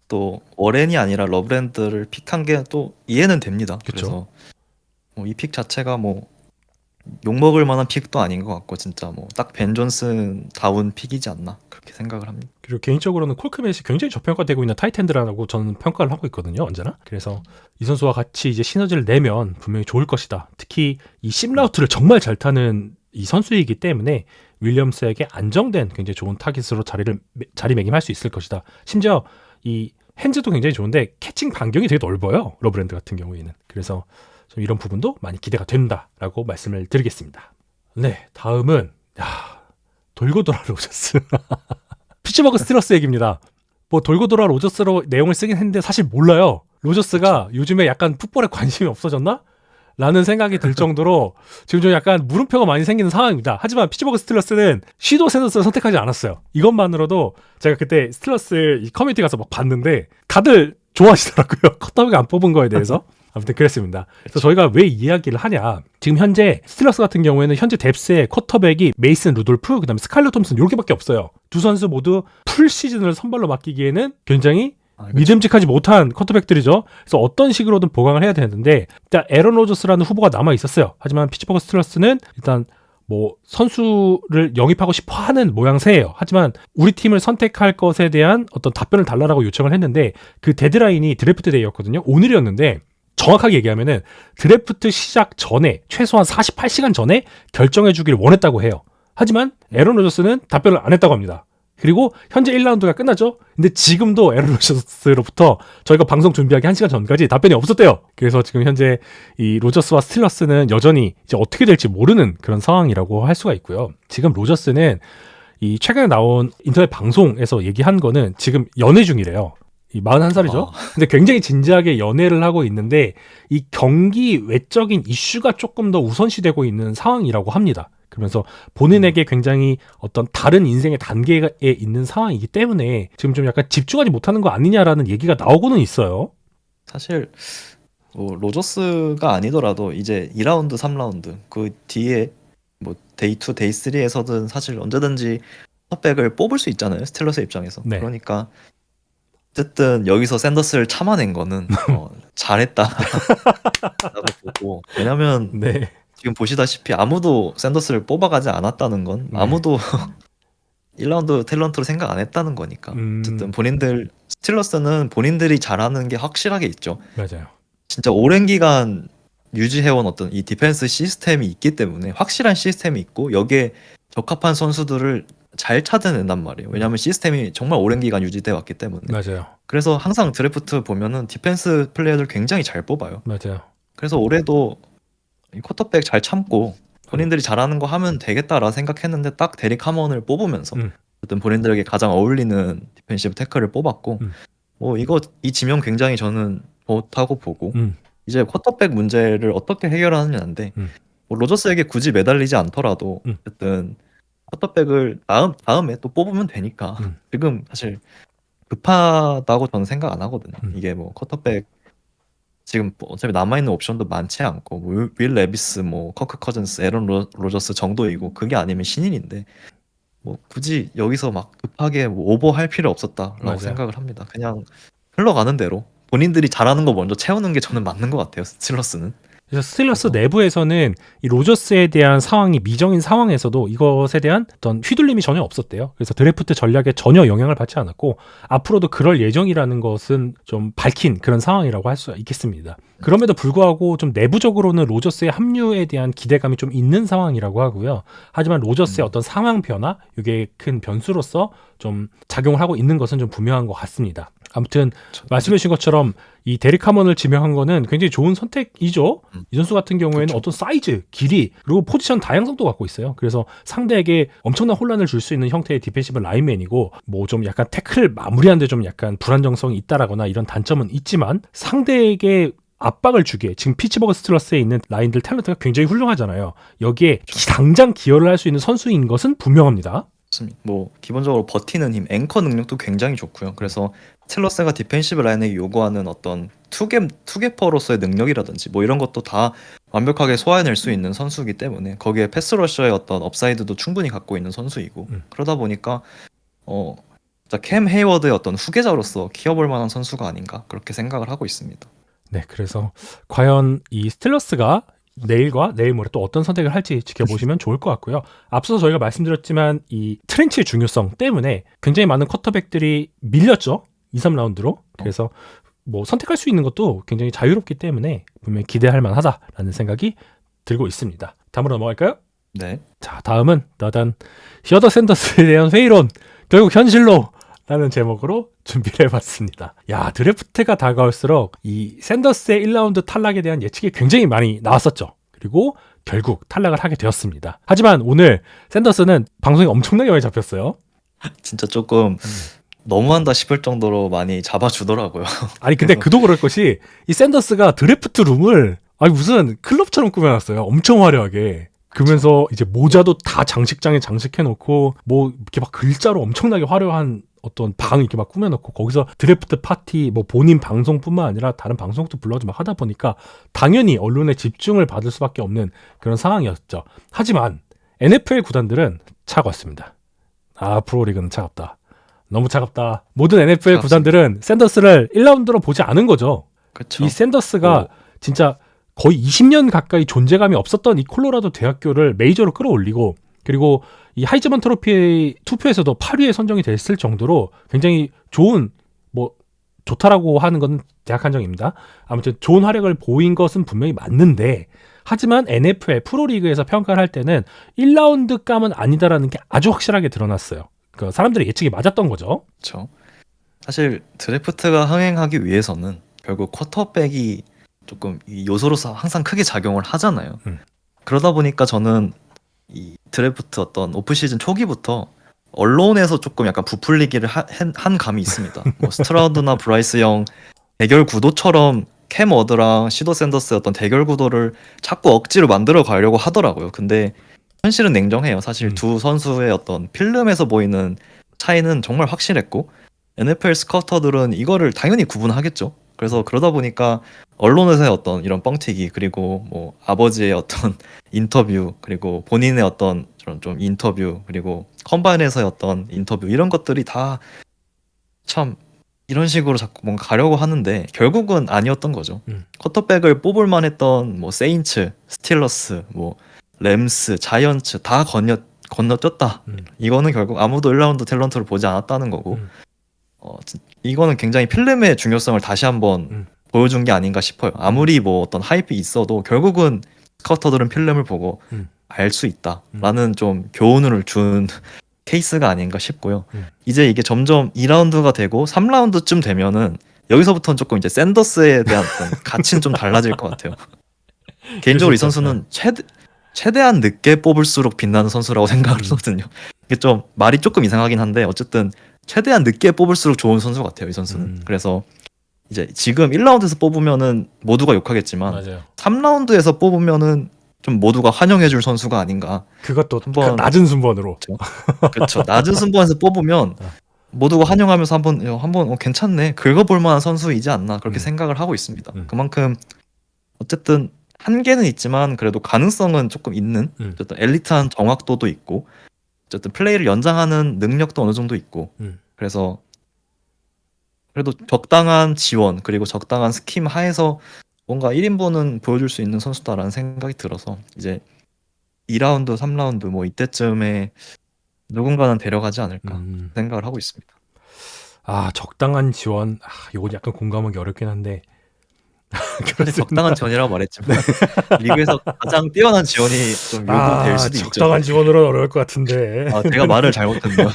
또 워렌이 아니라 러브랜드를 픽한 게 또 이해는 됩니다. 그쵸. 그래서 이 픽 자체가 뭐 욕먹을 만한 픽도 아닌 것 같고 진짜 뭐 딱 벤 존슨 다운 픽이지 않나 그렇게 생각을 합니다. 그리고 개인적으로는 콜크맷이 굉장히 저평가되고 있는 타이트엔드라고 저는 평가를 하고 있거든요. 언제나. 그래서 이 선수와 같이 이제 시너지를 내면 분명히 좋을 것이다. 특히 이 심라우트를 정말 잘 타는 이 선수이기 때문에 윌리엄스에게 안정된 굉장히 좋은 타깃으로 자리매김할 수 있을 것이다. 심지어 이 핸즈도 굉장히 좋은데 캐칭 반경이 되게 넓어요. 러브랜드 같은 경우에는. 그래서 좀 이런 부분도 많이 기대가 된다라고 말씀을 드리겠습니다. 네, 다음은 돌고 돌아 로저스. 피츠버그 스틸러스 얘기입니다. 뭐 돌고 돌아 로저스로 내용을 쓰긴 했는데 사실 몰라요. 로저스가 요즘에 약간 풋볼에 관심이 없어졌나? 라는 생각이 들 정도로 지금 좀 약간 물음표가 많이 생기는 상황입니다. 하지만 피츠버그 스틸러스는 시도 샌더스를 선택하지 않았어요. 이것만으로도 제가 그때 스틸러스 이 커뮤니티 가서 막 봤는데 다들 좋아하시더라고요. 컷더백을 안 뽑은 거에 대해서. 아무튼 그랬습니다. 그래서 저희가 왜 이 이야기를 하냐. 지금 현재 스틸러스 같은 경우에는 현재 뎁스의 쿼터백이 메이슨 루돌프, 그다음에 스카일러 톰슨 이렇게밖에 없어요. 두 선수 모두 풀 시즌을 선발로 맡기기에는 굉장히 믿음직하지 못한 쿼터백들이죠. 그래서 어떤 식으로든 보강을 해야 되는데 일단 에런 로저스라는 후보가 남아 있었어요. 하지만 피츠버그 스틸러스는 일단 뭐 선수를 영입하고 싶어 하는 모양새예요. 하지만 우리 팀을 선택할 것에 대한 어떤 답변을 달라라고 요청을 했는데 그 데드라인이 드래프트 데이였거든요. 오늘이었는데 정확하게 얘기하면은 드래프트 시작 전에 최소한 48시간 전에 결정해 주기를 원했다고 해요. 하지만 에런 로저스는 답변을 안 했다고 합니다. 그리고 현재 1라운드가 끝났죠. 근데 지금도 에런 로저스로부터 저희가 방송 준비하기 1시간 전까지 답변이 없었대요. 그래서 지금 현재 이 로저스와 스틸러스는 여전히 이제 어떻게 될지 모르는 그런 상황이라고 할 수가 있고요. 지금 로저스는 이 최근에 나온 인터넷 방송에서 얘기한 거는 지금 연애 중이래요. 이 41살이죠. 근데 굉장히 진지하게 연애를 하고 있는데 이 경기 외적인 이슈가 조금 더 우선시되고 있는 상황이라고 합니다. 그러면서 본인에게 굉장히 어떤 다른 인생의 단계에 있는 상황이기 때문에 지금 좀 약간 집중하지 못하는 거 아니냐라는 얘기가 나오고는 있어요. 사실 뭐 로저스가 아니더라도 이제 2라운드, 3라운드 그 뒤에 뭐 데이 2, 데이 3에서든 사실 언제든지 컵백을 뽑을 수 있잖아요. 스틸러스 입장에서. 네. 그러니까 어쨌든 여기서 샌더스를 참아낸 거는 잘했다라고 보고 왜냐면 네. 지금 보시다시피 아무도 샌더스를 뽑아가지 않았다는 건 아무도 1라운드 탤런트로 생각 안 했다는 거니까 어쨌든 본인들 스틸러스는 본인들이 잘하는 게 확실하게 있죠. 맞아요. 진짜 오랜 기간 유지해온 어떤 이 디펜스 시스템이 있기 때문에 확실한 시스템이 있고 여기에 적합한 선수들을 잘 찾아낸단 말이에요. 왜냐하면 시스템이 정말 오랜 기간 유지돼 왔기 때문에. 맞아요. 그래서 항상 드래프트 보면은 디펜스 플레이어들 굉장히 잘 뽑아요. 맞아요. 그래서 올해도 이 쿼터백 잘 참고 본인들이 잘하는 거 하면 되겠다라 생각했는데 딱 데릭 하먼을 뽑으면서 어떤 본인들에게 가장 어울리는 디펜시브 태클을 뽑았고 뭐 이 지명 굉장히 저는 좋다고 보고 이제 쿼터백 문제를 어떻게 해결하느냐인데 뭐 로저스에게 굳이 매달리지 않더라도 어쨌든 쿼터백을 다음에 또 뽑으면 되니까 지금 사실 급하다고 저는 생각 안 하거든요. 이게 뭐 쿼터백 지금 뭐 어차피 남아있는 옵션도 많지 않고 윌 레비스, 뭐 커크 커즌스, 에런 로저스 정도이고 그게 아니면 신인인데 뭐 굳이 여기서 막 급하게 뭐 오버할 필요 없었다라고 맞아요. 생각을 합니다. 그냥 흘러가는 대로 본인들이 잘하는 거 먼저 채우는 게 저는 맞는 것 같아요. 스틸러스는. 그래서 스틸러스 그래서 내부에서는 이 로저스에 대한 상황이 미정인 상황에서도 이것에 대한 어떤 휘둘림이 전혀 없었대요. 그래서 드래프트 전략에 전혀 영향을 받지 않았고 앞으로도 그럴 예정이라는 것은 좀 밝힌 그런 상황이라고 할 수 있겠습니다. 그럼에도 불구하고 좀 내부적으로는 로저스의 합류에 대한 기대감이 좀 있는 상황이라고 하고요. 하지만 로저스의 어떤 상황 변화, 이게 큰 변수로서 좀 작용을 하고 있는 것은 좀 분명한 것 같습니다. 아무튼 말씀해 주신 것처럼 이 데릭 하먼을 지명한 거는 굉장히 좋은 선택이죠. 이 선수 같은 경우에는 그쵸. 어떤 사이즈, 길이, 그리고 포지션 다양성도 갖고 있어요. 그래서 상대에게 엄청난 혼란을 줄 수 있는 형태의 디펜시브 라인맨이고 뭐 좀 약간 태클 마무리하는데 좀 약간 불안정성이 있다라거나 이런 단점은 있지만 상대에게 압박을 주기에 지금 피츠버그 스틸러스에 있는 라인들 탤런트가 굉장히 훌륭하잖아요. 여기에 당장 기여를 할 수 있는 선수인 것은 분명합니다. 맞습니다. 뭐 기본적으로 버티는 힘, 앵커 능력도 굉장히 좋고요. 그래서 스틸러스가 디펜시브 라인에게 요구하는 어떤 투게퍼로서의 능력이라든지 뭐 이런 것도 다 완벽하게 소화해낼 수 있는 선수이기 때문에 거기에 패스러셔의 어떤 업사이드도 충분히 갖고 있는 선수이고 그러다 보니까 진짜 캠 헤이워드의 어떤 후계자로서 키워볼 만한 선수가 아닌가 그렇게 생각을 하고 있습니다. 네, 그래서 과연 이 스틸러스가 내일과 내일 모레 또 어떤 선택을 할지 지켜보시면 좋을 것 같고요. 앞서 저희가 말씀드렸지만 이 트렌치의 중요성 때문에 굉장히 많은 쿼터백들이 밀렸죠. 2, 3라운드로. 그래서 뭐 선택할 수 있는 것도 굉장히 자유롭기 때문에 분명히 기대할 만하다라는 생각이 들고 있습니다. 다음으로 넘어갈까요? 네. 자, 다음은 나단 히어더 샌더스에 대한 회의론 결국 현실로 라는 제목으로 준비를 해봤습니다. 야, 드래프트가 다가올수록 이 샌더스의 1라운드 탈락에 대한 예측이 굉장히 많이 나왔었죠. 그리고 결국 탈락을 하게 되었습니다. 하지만 오늘 샌더스는 방송에 엄청나게 많이 잡혔어요. 진짜 조금 너무한다 싶을 정도로 많이 잡아주더라고요. 아니 근데 그도 그럴 것이 이 샌더스가 드래프트 룸을 아니 무슨 클럽처럼 꾸며놨어요. 엄청 화려하게. 그러면서 이제 모자도 다 장식장에 장식해놓고 뭐 이렇게 막 글자로 엄청나게 화려한 어떤 방 이렇게 막 꾸며놓고 거기서 드래프트 파티 뭐 본인 방송뿐만 아니라 다른 방송도 불러가지고 막 하다 보니까 당연히 언론의 집중을 받을 수밖에 없는 그런 상황이었죠. 하지만 NFL 구단들은 차가웠습니다. 아, 프로리그는 차갑다. 너무 차갑다. 모든 NFL 구단들은 샌더스를 1라운드로 보지 않은 거죠. 그쵸. 이 샌더스가 진짜 거의 20년 가까이 존재감이 없었던 이 콜로라도 대학교를 메이저로 끌어올리고 그리고 이 하이즈먼 트로피 투표에서도 8위에 선정이 됐을 정도로 굉장히 좋은 뭐 좋다라고 하는 건 대학 한정입니다. 아무튼 좋은 활약을 보인 것은 분명히 맞는데 하지만 NFL 프로리그에서 평가를 할 때는 1라운드 감은 아니다라는 게 아주 확실하게 드러났어요. 그 사람들의 예측이 맞았던 거죠. 그렇죠. 사실 드래프트가 흥행하기 위해서는 결국 쿼터백이 조금 이 요소로서 항상 크게 작용을 하잖아요. 그러다 보니까 저는 이 드래프트 어떤 오프시즌 초기부터 언론에서 조금 약간 부풀리기를 한 감이 있습니다. 뭐 스트라우드나 브라이스 영 대결 구도처럼 캠 워드랑 시도 샌더스의 어떤 대결 구도를 자꾸 억지로 만들어 가려고 하더라고요. 근데 현실은 냉정해요. 사실 두 선수의 어떤 필름에서 보이는 차이는 정말 확실했고 NFL 스카우터들은 이거를 당연히 구분하겠죠. 그래서 그러다 보니까 언론에서의 어떤 이런 뻥튀기 그리고 뭐 아버지의 어떤 인터뷰 그리고 본인의 어떤 저런 좀 인터뷰 그리고 컴바인에서의 어떤 인터뷰 이런 것들이 다 참 이런 식으로 자꾸 뭔가 가려고 하는데 결국은 아니었던 거죠. 쿼터백을 뽑을 만했던 뭐 세인츠, 스틸러스, 뭐 램스, 자이언츠 다 건너뛰었다. 이거는 결국 아무도 1라운드 탤런트를 보지 않았다는 거고 이거는 굉장히 필름의 중요성을 다시 한번 보여준 게 아닌가 싶어요. 아무리 뭐 어떤 하이프 있어도 결국은 스카우터들은 필름을 보고 알 수 있다라는 좀 교훈을 준 케이스가 아닌가 싶고요. 이제 이게 점점 2라운드가 되고 3라운드쯤 되면은 여기서부터는 조금 이제 샌더스에 대한 어떤 가치는 좀 달라질 것 같아요. 개인적으로 이 선수는 최대한 늦게 뽑을수록 빛나는 선수라고 생각을 하거든요. 이게 좀 말이 조금 이상하긴 한데 어쨌든 최대한 늦게 뽑을수록 좋은 선수 같아요, 이 선수는. 그래서 이제 지금 1라운드에서 뽑으면은 모두가 욕하겠지만 맞아요. 3라운드에서 뽑으면은 좀 모두가 환영해줄 선수가 아닌가. 그것도 한번 낮은 순번으로. 그렇죠. 낮은 순번에서 뽑으면 모두가 환영하면서 한번 괜찮네. 긁어볼 만한 선수이지 않나 그렇게 생각을 하고 있습니다. 그만큼 어쨌든 한계는 있지만 그래도 가능성은 조금 있는 어쨌든 엘리트한 정확도도 있고 어쨌든 플레이를 연장하는 능력도 어느 정도 있고 그래서 그래도 적당한 지원 그리고 적당한 스킴 하에서 뭔가 1인분은 보여줄 수 있는 선수다라는 생각이 들어서 이제 2라운드, 3라운드 뭐 이때쯤에 누군가는 데려가지 않을까 생각을 하고 있습니다. 아, 적당한 지원. 아, 요건 약간 공감하기 어렵긴 한데. 사실 적당한 지원이라고 말했지만 리그에서 가장 뛰어난 지원이 좀 요구될 수도 있죠. 적당한 지원으로는 어려울 것 같은데. 제가 말을 잘못했네요.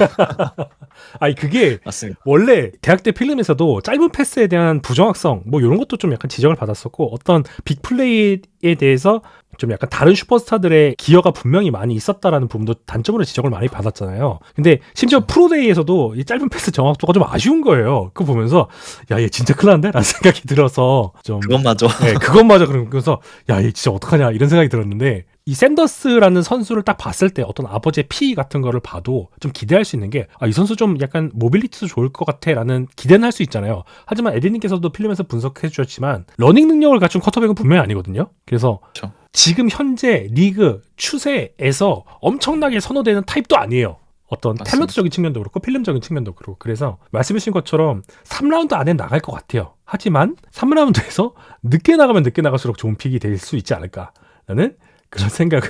아니, 그게 맞습니다. 원래 대학 때 필름에서도 짧은 패스에 대한 부정확성 뭐 이런 것도 좀 약간 지적을 받았었고, 어떤 빅플레이에 대해서 좀 약간 다른 슈퍼스타들의 기여가 분명히 많이 있었다라는 부분도 단점으로 지적을 많이 받았잖아요. 근데 심지어 프로데이에서도 이 짧은 패스 정확도가 좀 아쉬운 거예요. 그거 보면서 야, 얘 진짜 큰일 난데? 라는 생각이 들어서 좀 그것마저 네, 그것마저 그러면서 야, 얘 진짜 어떡하냐 이런 생각이 들었는데, 이 샌더스라는 선수를 딱 봤을 때 어떤 아버지의 피 같은 거를 봐도 좀 기대할 수 있는 게, 이 선수 좀 약간 모빌리티도 좋을 것 같아 라는 기대는 할 수 있잖아요. 하지만 에디님께서도 필름에서 분석해 주셨지만 러닝 능력을 갖춘 쿼터백은 분명히 아니거든요. 그래서 그렇죠. 지금 현재 리그 추세에서 엄청나게 선호되는 타입도 아니에요. 어떤 맞습니다. 탤런트적인 측면도 그렇고 필름적인 측면도 그렇고. 그래서 말씀해주신 것처럼 3라운드 안에 나갈 것 같아요. 하지만 3라운드에서 늦게 나가면 늦게 나갈수록 좋은 픽이 될 수 있지 않을까라는 그런 생각을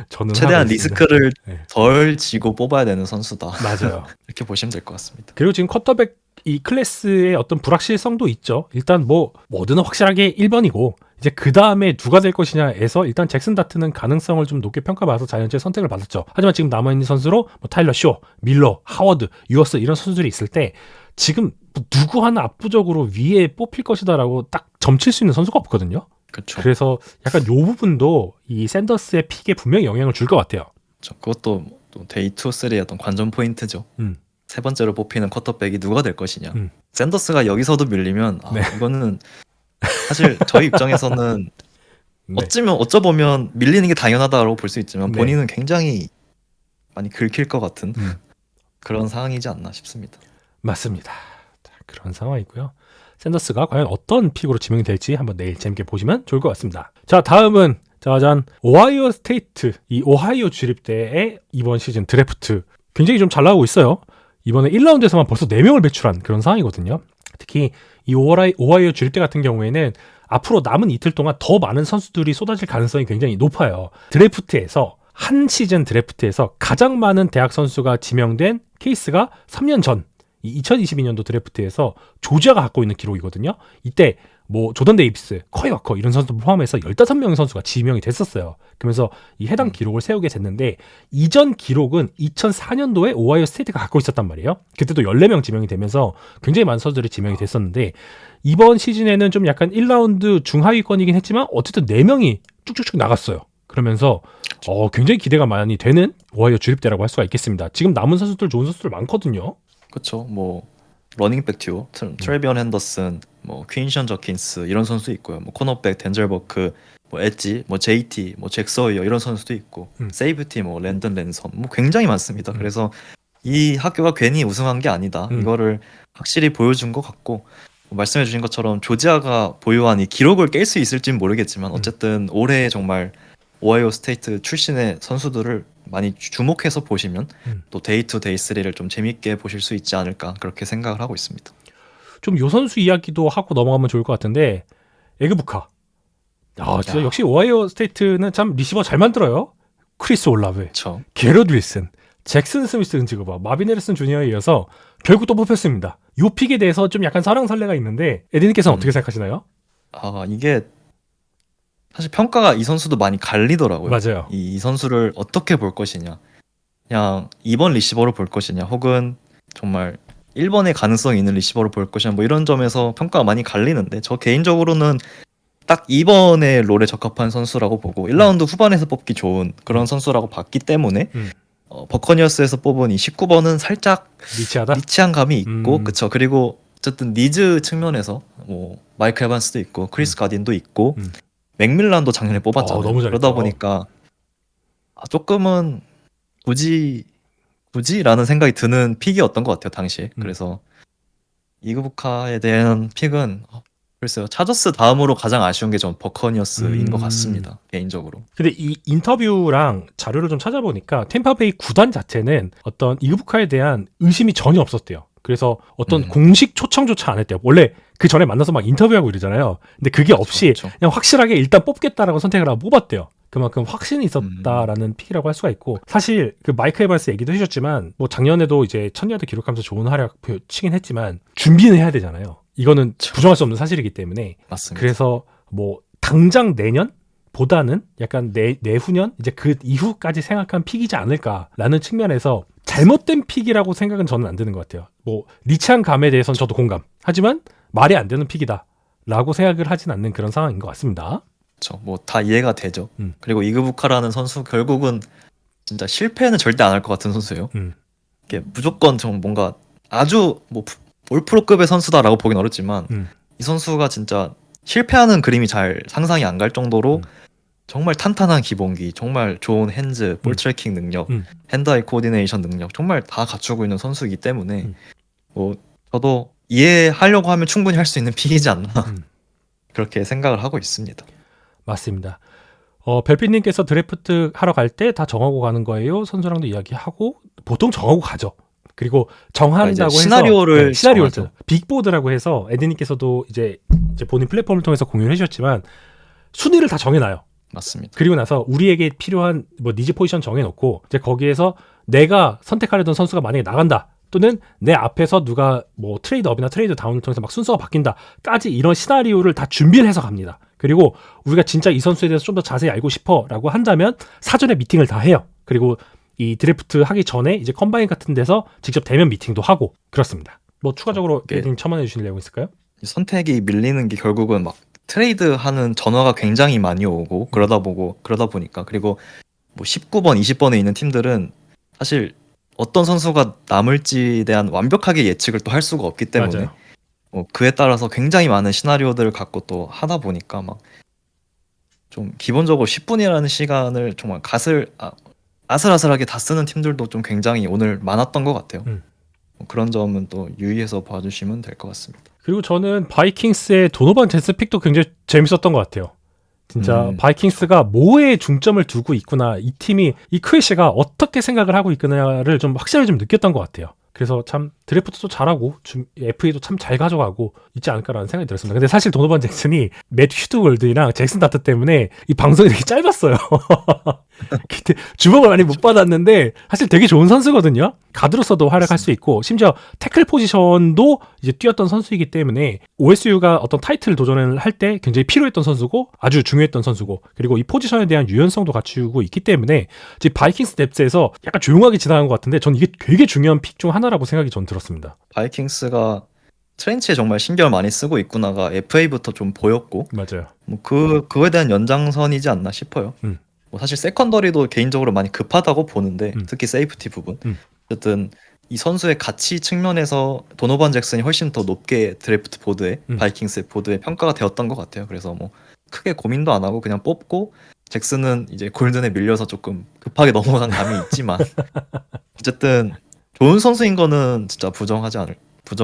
저는 최대한 하고 있습니다. 리스크를 네. 덜 지고 뽑아야 되는 선수다. 맞아요. 이렇게 보시면 될 것 같습니다. 그리고 지금 쿼터백 이 클래스의 어떤 불확실성도 있죠. 일단 뭐든 확실하게 1번이고 이제 그 다음에 누가 될 것이냐에서 일단 잭슨 다트는 가능성을 좀 높게 평가받아서 자이언츠의 선택을 받았죠. 하지만 지금 남아있는 선수로 뭐 타일러 쇼, 밀러, 하워드, 유어스 이런 선수들이 있을 때 지금 뭐 누구 하나 압도적으로 위에 뽑힐 것이다라고 딱 점칠 수 있는 선수가 없거든요. 그렇죠. 그래서 약간 요 부분도 이 샌더스의 픽에 분명히 영향을 줄 것 같아요. 그것도 또 데이 2, 3의 어떤 관전 포인트죠. 세 번째로 뽑히는 쿼터백이 누가 될 것이냐. 샌더스가 여기서도 밀리면 네. 이거는 사실 저희 입장에서는 네. 어쩌보면 밀리는 게 당연하다고 볼 수 있지만 네. 본인은 굉장히 많이 긁힐 것 같은 그런 상황이지 않나 싶습니다. 맞습니다. 그런 상황이고요. 샌더스가 과연 어떤 픽으로 지명이 될지 한번 내일 재밌게 보시면 좋을 것 같습니다. 자, 다음은 짜잔, 오하이오 스테이트, 이 오하이오 주립대의 이번 시즌 드래프트 굉장히 좀 잘 나오고 있어요. 이번에 1라운드에서만 벌써 4명을 배출한 그런 상황이거든요. 특히 이 오하이오 주립대 같은 경우에는 앞으로 남은 이틀 동안 더 많은 선수들이 쏟아질 가능성이 굉장히 높아요. 드래프트에서 한 시즌 드래프트에서 가장 많은 대학 선수가 지명된 케이스가 3년 전 이 2022년도 드래프트에서 조지아가 갖고 있는 기록이거든요. 이때 뭐 조던 데이비스, 커이 워커 이런 선수 포함해서 15명의 선수가 지명이 됐었어요. 그러면서 이 해당 기록을 세우게 됐는데, 이전 기록은 2004년도에 오하이오 스테이트가 갖고 있었단 말이에요. 그때도 14명 지명이 되면서 굉장히 많은 선수들이 지명이 됐었는데, 이번 시즌에는 좀 약간 1라운드 중하위권이긴 했지만 어쨌든 4명이 쭉쭉쭉 나갔어요. 그러면서 굉장히 기대가 많이 되는 오하이오 주립대라고 할 수가 있겠습니다. 지금 남은 선수들 좋은 선수들 많거든요. 그렇죠. 뭐 러닝백 듀오, 트레비언 핸더슨, 뭐 퀸션 저킨스 이런 선수 있고요. 뭐 코너백 덴젤 버크, 뭐 엣지, 뭐 JT, 뭐 잭서이어 이런 선수도 있고, 세이프티 뭐 랜던 랜섬 뭐 굉장히 많습니다. 그래서 이 학교가 괜히 우승한 게 아니다. 이거를 확실히 보여준 것 같고, 말씀해주신 것처럼 조지아가 보유한 이 기록을 깰 수 있을지는 모르겠지만 어쨌든 올해 정말 오하이오 스테이트 출신의 선수들을 많이 주목해서 보시면 또 데이 2, 데이 3를 좀 재밌게 보실 수 있지 않을까 그렇게 생각을 하고 있습니다. 좀 요 선수 이야기도 하고 넘어가면 좋을 것 같은데, 에그부카. 진짜 역시 오하이오 스테이트는 참 리시버 잘 만들어요. 크리스 올라브, 그렇죠. 게럿 윌슨, 잭슨 스미스 등지고봐 마빈 해리슨 주니어에 이어서 결국 또 뽑혔습니다. 요 픽에 대해서 좀 약간 설왕설래가 있는데 에디님께서는 어떻게 생각하시나요? 이게 사실 평가가 이 선수도 많이 갈리더라고요. 맞아요. 이 선수를 어떻게 볼 것이냐, 그냥 2번 리시버로 볼 것이냐, 혹은 정말 1번의 가능성이 있는 리시버로 볼 것이냐, 뭐 이런 점에서 평가가 많이 갈리는데 저 개인적으로는 딱 2번의 롤에 적합한 선수라고 보고 1라운드 후반에서 뽑기 좋은 그런 선수라고 봤기 때문에 버커니어스에서 뽑은 이 19번은 살짝 리치하다? 리치한 감이 있고, 그쵸. 그리고 어쨌든 니즈 측면에서 뭐 마이크 에반스도 있고 크리스 가딘도 있고 맥밀란도 작년에 뽑았잖아요. 너무 잘했죠. 그러다 보니까 조금은 굳이라는 생각이 드는 픽이었던 것 같아요 당시에. 그래서 이그부카에 대한 픽은 글쎄요. 차저스 다음으로 가장 아쉬운 게 전 버커니어스인 것 같습니다. 개인적으로. 근데 이 인터뷰랑 자료를 좀 찾아보니까 템파베이 구단 자체는 어떤 이그부카에 대한 의심이 전혀 없었대요. 그래서 어떤 공식 초청조차 안 했대요. 원래 그 전에 만나서 막 인터뷰하고 이러잖아요. 근데 그게 없이 그렇죠. 그냥 확실하게 일단 뽑겠다라고 선택을 하고 뽑았대요. 그만큼 확신이 있었다라는 픽이라고 할 수가 있고, 사실 그 마이크 에반스 얘기도 해주셨지만 뭐 작년에도 이제 1000야드 기록하면서 좋은 활약 치긴 했지만 준비는 해야 되잖아요. 이거는 부정할 수 없는 사실이기 때문에. 맞습니다. 그래서 뭐 당장 내년보다는 약간 내후년 이제 그 이후까지 생각한 픽이지 않을까라는 측면에서 잘못된 픽이라고 생각은 저는 안 드는 것 같아요. 뭐 리치한 감에 대해서는 저도 공감. 하지만 말이 안 되는 픽이다라고 생각을 하진 않는 그런 상황인 것 같습니다. 그렇죠. 뭐 다 이해가 되죠. 그리고 이그부카라는 선수 결국은 진짜 실패는 절대 안 할 것 같은 선수예요. 이게 무조건 좀 뭔가 아주 뭐 올프로급의 선수다라고 보긴 어렵지만 이 선수가 진짜 실패하는 그림이 잘 상상이 안 갈 정도로 정말 탄탄한 기본기, 정말 좋은 핸즈, 볼 트래킹 능력, 핸드아이 코디네이션 능력 정말 다 갖추고 있는 선수이기 때문에 뭐 저도 이해하려고 하면 충분히 할 수 있는 픽이지 않나 그렇게 생각을 하고 있습니다. 맞습니다. 별빛님께서 드래프트 하러 갈 때 다 정하고 가는 거예요. 선수랑도 이야기하고 보통 정하고 가죠. 그리고 정한다고 해서 시나리오를 시나리오를 정하죠. 빅보드라고 해서 에드님께서도 이제 본인 플랫폼을 통해서 공유를 해주셨지만 순위를 다 정해놔요. 맞습니다. 그리고 나서 우리에게 필요한 뭐 니즈 포지션 정해놓고 이제 거기에서 내가 선택하려던 선수가 만약에 나간다, 또는 내 앞에서 누가 뭐 트레이드업이나 트레이드 다운을 통해서 막 순서가 바뀐다까지 이런 시나리오를 다 준비를 해서 갑니다. 그리고 우리가 진짜 이 선수에 대해서 좀 더 자세히 알고 싶어라고 한다면 사전에 미팅을 다 해요. 그리고 이 드래프트 하기 전에 이제 컴바인 같은 데서 직접 대면 미팅도 하고 그렇습니다. 뭐 추가적으로 에드님 첨언해 주실 내용 있을까요? 선택이 밀리는 게 결국은 막 트레이드하는 전화가 굉장히 많이 오고 그러다 보니까 그리고 뭐 19번, 20번에 있는 팀들은 사실 어떤 선수가 남을지에 대한 완벽하게 예측을 또 할 수가 없기 때문에 맞아요. 그에 따라서 굉장히 많은 시나리오들을 갖고 또 하다 보니까 막 좀 기본적으로 10분이라는 시간을 정말 아슬아슬하게 다 쓰는 팀들도 좀 굉장히 오늘 많았던 것 같아요. 그런 점은 또 유의해서 봐주시면 될 것 같습니다. 그리고 저는 바이킹스의 도노반 제스 픽도 굉장히 재밌었던 것 같아요. 진짜 바이킹스가 뭐에 중점을 두고 있구나, 이 팀이, 이 크래시가 어떻게 생각을 하고 있구나를 좀 확실하게 좀 느꼈던 것 같아요. 그래서 참 드래프트도 잘하고 FA도 참 잘 가져가고 있지 않을까라는 생각이 들었습니다. 근데 사실 도노반 잭슨이 맷 휴드월드랑 잭슨 다트 때문에 이 방송이 되게 짧았어요. 그때 주목을 많이 못 받았는데 사실 되게 좋은 선수거든요. 가드로서도 활약할 수 있고 심지어 태클 포지션도 이제 뛰었던 선수이기 때문에 OSU가 어떤 타이틀 도전을 할 때 굉장히 필요했던 선수고 아주 중요했던 선수고, 그리고 이 포지션에 대한 유연성도 갖추고 있기 때문에 지금 바이킹스 뎁스에서 약간 조용하게 지나간 것 같은데 전 이게 되게 중요한 픽 중 하나라고 생각이 전 들었습니다. 바이킹스가 트렌치에 정말 신경 많이 쓰고 있구나가 FA부터 좀 보였고 맞아요. 뭐 그거에 대한 연장선이지 않나 싶어요. 뭐 사실 세컨더리도 개인적으로 많이 급하다고 보는데 특히 세이프티 부분. 어쨌든 이 선수의 가치 측면에서 도노반 잭슨이 훨씬 더 높게 드래프트 보드에 바이킹스 보드에 평가가 되었던 것 같아요. 그래서 뭐 크게 고민도 안 하고 그냥 뽑고 잭슨은 이제 골든에 밀려서 조금 급하게 넘어간 감이 있지만 어쨌든 좋은 선수인 거는 진짜 부정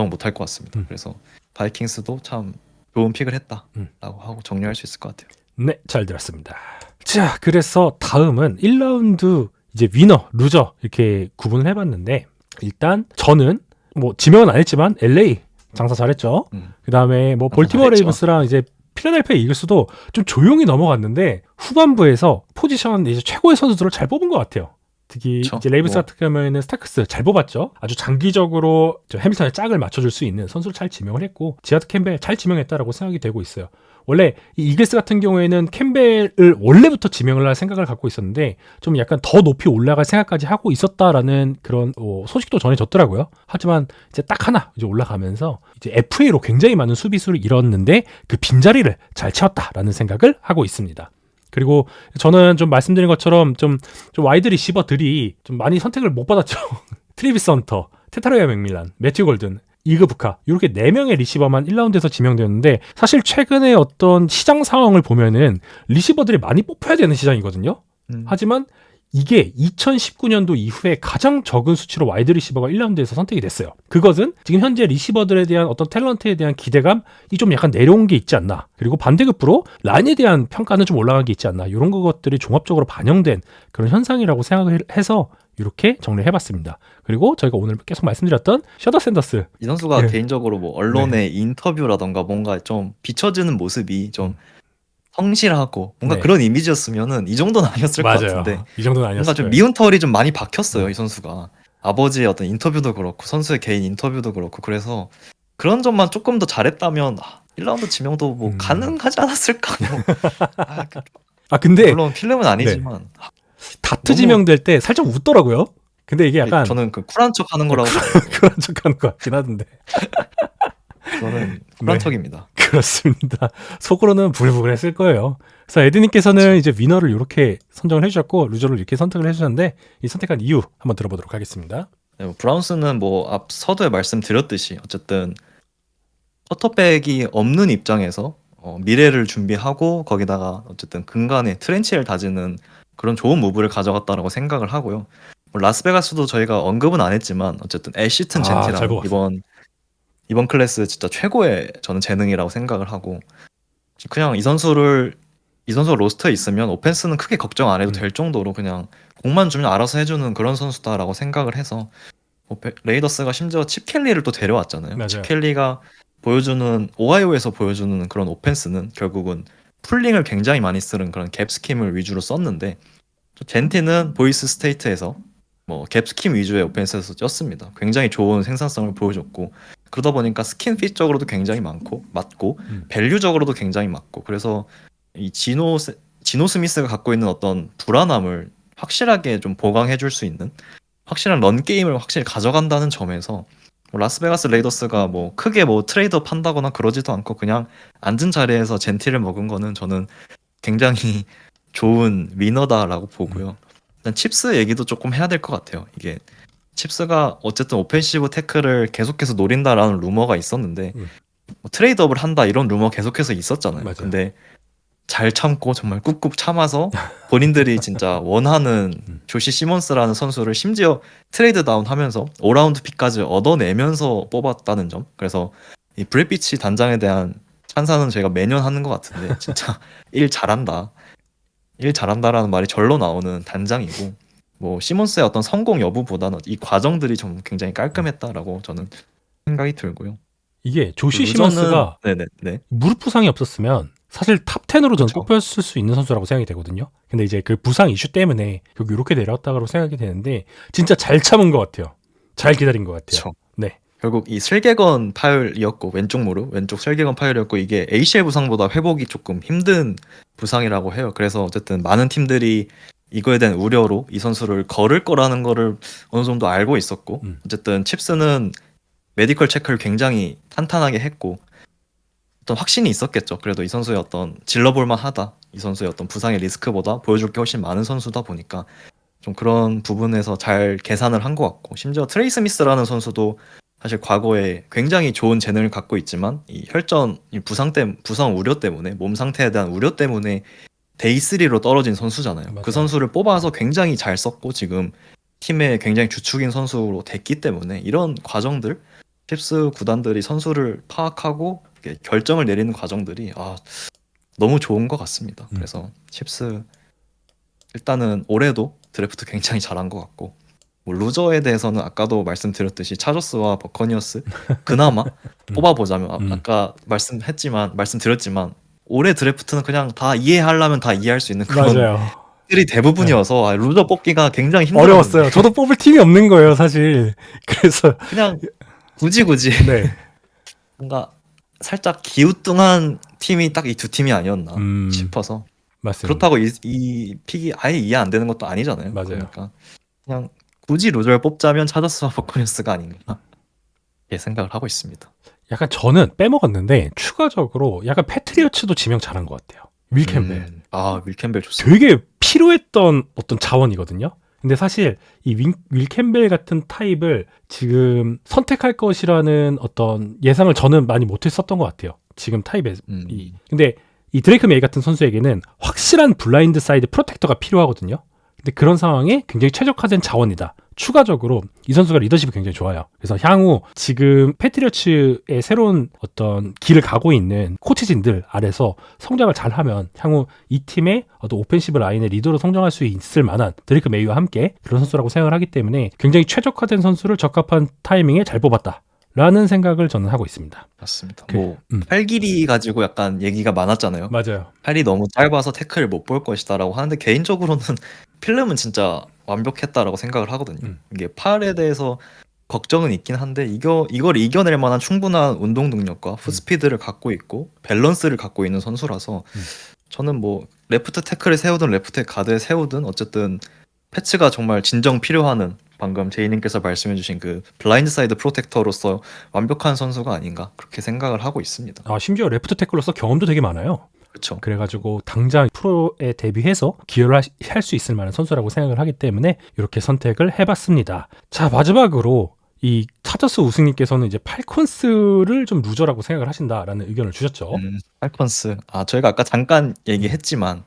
못할 것 같습니다. 그래서 바이킹스도 참 좋은 픽을 했다라고 하고 정리할 수 있을 것 같아요. 네, 잘 들었습니다. 자, 그래서 다음은 1라운드 이제 위너, 루저 이렇게 구분을 해봤는데, 일단 저는 뭐 지명은 안 했지만 LA 장사 잘했죠. 그 다음에 뭐 볼티모어 잘했죠. 레이븐스랑 이제 필라델피아 이글스도 좀 조용히 넘어갔는데 후반부에서 포지션 이제 최고의 선수들을 잘 뽑은 것 같아요. 특히 그쵸. 이제 레이븐스 같은 경우에는 스타크스 잘 뽑았죠. 아주 장기적으로 해밀턴의 짝을 맞춰줄 수 있는 선수를 잘 지명을 했고, 지하드 캠벨 잘 지명했다라고 생각이 되고 있어요. 원래 이 이글스 같은 경우에는 캠벨을 원래부터 지명을 할 생각을 갖고 있었는데 좀 약간 더 높이 올라갈 생각까지 하고 있었다라는 그런 소식도 전해졌더라고요. 하지만 이제 딱 하나 이제 올라가면서 이제 FA로 굉장히 많은 수비수를 잃었는데 그 빈자리를 잘 채웠다라는 생각을 하고 있습니다. 그리고 저는 좀 말씀드린 것처럼 좀 와이드 리시버들이 좀 많이 선택을 못 받았죠. 트리비스 헌터, 테타로야 맥밀란, 매튜 골든, 이그부카 이렇게 4명의 리시버만 1라운드에서 지명되었는데, 사실 최근에 어떤 시장 상황을 보면은 리시버들이 많이 뽑혀야 되는 시장이거든요. 하지만 이게 2019년도 이후에 가장 적은 수치로 와이드 리시버가 1라운드에서 선택이 됐어요. 그것은 지금 현재 리시버들에 대한 어떤 탤런트에 대한 기대감이 좀 약간 내려온 게 있지 않나. 그리고 반대급부로 라인에 대한 평가는 좀 올라간 게 있지 않나. 이런 것들이 종합적으로 반영된 그런 현상이라고 생각을 해서 이렇게 정리를 해봤습니다. 그리고 저희가 오늘 계속 말씀드렸던 셔더 샌더스. 이 선수가 예. 개인적으로 뭐 언론의 인터뷰라던가 뭔가 좀 비춰지는 모습이 좀 성실하고 뭔가 네. 그런 이미지였으면은 이 정도는 아니었을 것 같은데 이 정도는 뭔가 아니었을 좀 거예요. 미운 털이 좀 많이 박혔어요, 이 선수가. 아버지의 어떤 인터뷰도 그렇고 선수의 개인 인터뷰도 그렇고 그래서 그런 점만 조금 더 잘했다면 1라운드 지명도 뭐 가능하지 않았을까? 뭐. 근데 물론 필름은 아니지만 다트 너무- 지명될 때 살짝 웃더라고요. 근데 이게 약간 저는 그 쿨한 척 하는 거라고 그런 척하는 것 같긴 하던데. 저는 쿨한 네. 척입니다. 그렇습니다. 속으로는 부글부글했을 거예요. 그래서 에드님께서는 이제 위너를 이렇게 선정을 해주셨고 루저를 이렇게 선택을 해주셨는데 이 선택한 이유 한번 들어보도록 하겠습니다. 네, 뭐 브라운스는 뭐 앞 서두에 말씀드렸듯이 어쨌든 쿼터백이 없는 입장에서 미래를 준비하고 거기다가 어쨌든 근간에 트렌치를 다지는 그런 좋은 무브를 가져갔다라고 생각을 하고요. 뭐 라스베가스도 저희가 언급은 안 했지만 어쨌든 애쉬튼 잘 젠티랑 뽑았어요. 이번 클래스 진짜 최고의 저는 재능이라고 생각을 하고 그냥 이 선수가 로스터에 있으면 오펜스는 크게 걱정 안 해도 될 정도로 그냥 공만 주면 알아서 해주는 그런 선수다라고 생각을 해서 레이더스가 심지어 칩 켈리를 또 데려왔잖아요. 맞아요. 칩 켈리가 보여주는 오하이오에서 보여주는 그런 오펜스는 결국은 풀링을 굉장히 많이 쓰는 그런 갭 스킴을 위주로 썼는데 젠티는 보이스 스테이트에서 뭐 갭 스킴 위주의 오펜스에서 쪘습니다. 굉장히 좋은 생산성을 보여줬고 그러다 보니까 스킨 핏적으로도 굉장히 맞고 밸류적으로도 굉장히 맞고 그래서 이 지노 스미스가 갖고 있는 어떤 불안함을 확실하게 좀 보강해 줄 수 있는 확실한 런 게임을 확실히 가져간다는 점에서 뭐 라스베가스 레이더스가 뭐 크게 뭐 트레이드업 한다거나 그러지도 않고 그냥 앉은 자리에서 젠티를 먹은 거는 저는 굉장히 좋은 위너다라고 보고요. 일단 칩스 얘기도 조금 해야 될 것 같아요. 이게 칩스가 어쨌든 오펜시브 태클을 계속해서 노린다라는 루머가 있었는데 뭐 트레이드업을 한다 이런 루머 계속해서 있었잖아요. 맞아요. 근데 잘 참고 정말 꾹꾹 참아서 본인들이 진짜 원하는 조시 시몬스라는 선수를 심지어 트레이드 다운 하면서 5라운드 픽까지 얻어내면서 뽑았다는 점. 그래서 이 브래피치 단장에 대한 찬사는 제가 매년 하는 것 같은데 진짜 일 잘한다라는 말이 절로 나오는 단장이고 뭐 시몬스의 어떤 성공 여부보다는 이 과정들이 좀 굉장히 깔끔했다라고 저는 생각이 들고요. 이게 조시 루저는- 시먼스가 네네. 무릎 부상이 없었으면 사실 탑 10으로 저는 그쵸. 꼽혔을 수 있는 선수라고 생각이 되거든요. 근데 이제 그 부상 이슈 때문에 결국 이렇게 내려왔다고 생각이 되는데 진짜 잘 참은 것 같아요. 잘 기다린 것 같아요. 그쵸. 네. 결국 이 슬개건 파열이었고 왼쪽 무릎 왼쪽 슬개건 파열이었고 이게 ACL 부상보다 회복이 조금 힘든 부상이라고 해요. 그래서 어쨌든 많은 팀들이 이거에 대한 우려로 이 선수를 거를 거라는 거를 어느 정도 알고 있었고 어쨌든 칩스는 메디컬 체크를 굉장히 탄탄하게 했고 어떤 확신이 있었겠죠. 그래도 이 선수의 어떤 질러볼만 하다. 이 선수의 어떤 부상의 리스크보다 보여줄 게 훨씬 많은 선수다 보니까 좀 그런 부분에서 잘 계산을 한 것 같고 심지어 트레이 스미스라는 선수도 사실 과거에 굉장히 좋은 재능을 갖고 있지만 이 이 부상 우려 때문에 몸 상태에 대한 우려 때문에 데이3로 떨어진 선수잖아요. 맞아요. 그 선수를 뽑아서 굉장히 잘 썼고 지금 팀의 굉장히 주축인 선수로 됐기 때문에 이런 과정들 칩스 구단들이 선수를 파악하고 이렇게 결정을 내리는 과정들이 너무 좋은 것 같습니다. 그래서 칩스 일단은 올해도 드래프트 굉장히 잘한 것 같고 뭐 루저에 대해서는 아까도 말씀드렸듯이 차저스와 버커니어스 그나마 뽑아보자면 아까 말씀드렸지만 올해 드래프트는 그냥 다 이해하려면 다 이해할 수 있는 그런 맞아요. 들이 대부분이어서 루저 뽑기가 굉장히 힘들어요. 어려웠어요. 저도 뽑을 팀이 없는 거예요, 사실. 그래서 그냥 굳이 네. 뭔가 살짝 기우뚱한 팀이 딱 이 두 팀이 아니었나 싶어서 맞습니다. 그렇다고 이 픽이 아예 이해 안 되는 것도 아니잖아요. 맞아요. 그러니까 그냥 굳이 루저를 뽑자면 차저스와 버커니어스가 아닌가 이렇게 생각을 하고 있습니다. 약간 저는 빼먹었는데 추가적으로 약간 패트리어츠도 지명 잘한 것 같아요. 윌 캠벨. 윌 캠벨 좋습니다. 되게 필요했던 어떤 자원이거든요. 근데 사실 이 윌 캠벨 같은 타입을 지금 선택할 것이라는 어떤 예상을 저는 많이 못했었던 것 같아요. 지금 타입에. 근데 이 드레이크 메이 같은 선수에게는 확실한 블라인드 사이드 프로텍터가 필요하거든요. 근데 그런 상황에 굉장히 최적화된 자원이다. 추가적으로 이 선수가 리더십이 굉장히 좋아요. 그래서 향후 지금 패트리어츠의 새로운 어떤 길을 가고 있는 코치진들 아래서 성장을 잘하면 향후 이 팀의 어떤 오펜시브 라인의 리더로 성장할 수 있을 만한 드레이크 메이와 함께 그런 선수라고 생각을 하기 때문에 굉장히 최적화된 선수를 적합한 타이밍에 잘 뽑았다. 라는 생각을 저는 하고 있습니다. 맞습니다. 그, 뭐 팔 길이 가지고 약간 얘기가 많았잖아요. 맞아요. 팔이 너무 짧아서 태클을 못 볼 것이다라고 하는데 개인적으로는 필름은 진짜 완벽했다라고 생각을 하거든요. 이게 팔에 대해서 걱정은 있긴 한데 이걸 이겨낼 만한 충분한 운동 능력과 풋스피드를 갖고 있고 밸런스를 갖고 있는 선수라서 저는 뭐 레프트 태클을 세우든 레프트 가드에 세우든 어쨌든 패치가 정말 진정 필요하는 방금 제이님께서 말씀해주신 그 블라인드 사이드 프로텍터로서 완벽한 선수가 아닌가 그렇게 생각을 하고 있습니다. 심지어 레프트 태클로서 경험도 되게 많아요. 그렇죠. 그래가지고 당장 프로에 데뷔해서 기여를 할 수 있을 만한 선수라고 생각을 하기 때문에 이렇게 선택을 해봤습니다. 자, 마지막으로 이 차저스 우승님께서는 이제 팔콘스를 좀 루저라고 생각을 하신다라는 의견을 주셨죠. 팔컨스. 저희가 아까 잠깐 얘기했지만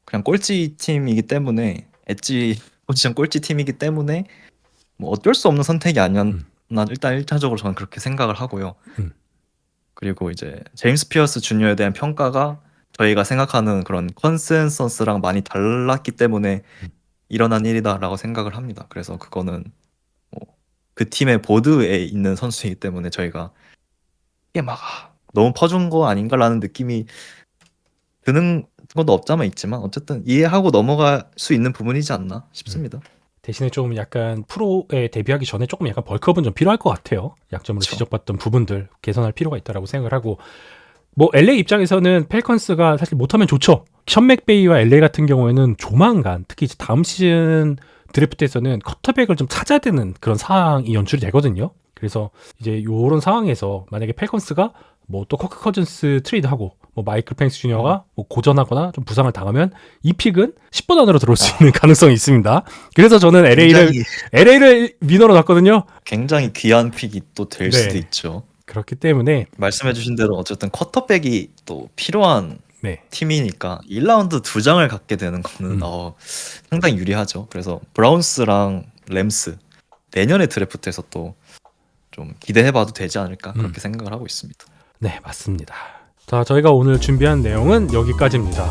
그냥 꼴찌 팀이기 때문에 엣지 포지션 꼴찌 팀이기 때문에 뭐 어쩔 수 없는 선택이 아니었나 일단 1차적으로 저는 그렇게 생각을 하고요. 그리고 이제 제임스 피어스 주니어에 대한 평가가 저희가 생각하는 그런 컨센서스랑 많이 달랐기 때문에 일어난 일이다라고 생각을 합니다. 그래서 그거는 뭐 그 팀의 보드에 있는 선수이기 때문에 저희가 이게 막 너무 퍼준 거 아닌가라는 느낌이 드는 것도 없자만 있지만 어쨌든 이해하고 넘어갈 수 있는 부분이지 않나 싶습니다. 대신에 좀 약간 프로에 데뷔하기 전에 조금 약간 벌크업은 좀 필요할 것 같아요. 약점으로 그쵸. 지적받던 부분들 개선할 필요가 있다라고 생각을 하고 뭐 LA 입장에서는 펠컨스가 사실 못하면 좋죠. 션 맥베이와 LA 같은 경우에는 조만간 특히 이제 다음 시즌 드래프트에서는 쿼터백을 좀 찾아야 되는 그런 상황이 연출이 되거든요. 그래서 이제 요런 상황에서 만약에 펠컨스가 뭐 또 커크 커즌스 트레이드하고 뭐 마이클 펜스 주니어가 뭐 고전하거나 좀 부상을 당하면 이 픽은 10번 안으로 들어올 수 있는 가능성이 있습니다. 그래서 저는 LA를 위너로 놨거든요. 굉장히 귀한 픽이 또 될 네. 수도 있죠. 그렇기 때문에 말씀해주신 대로 어쨌든 쿼터백이 또 필요한 네. 팀이니까 1라운드 2장을 갖게 되는 거는 상당히 유리하죠. 그래서 브라운스랑 램스 내년에 드래프트에서 또 좀 기대해봐도 되지 않을까 그렇게 생각을 하고 있습니다. 네, 맞습니다. 자, 저희가 오늘 준비한 내용은 여기까지입니다.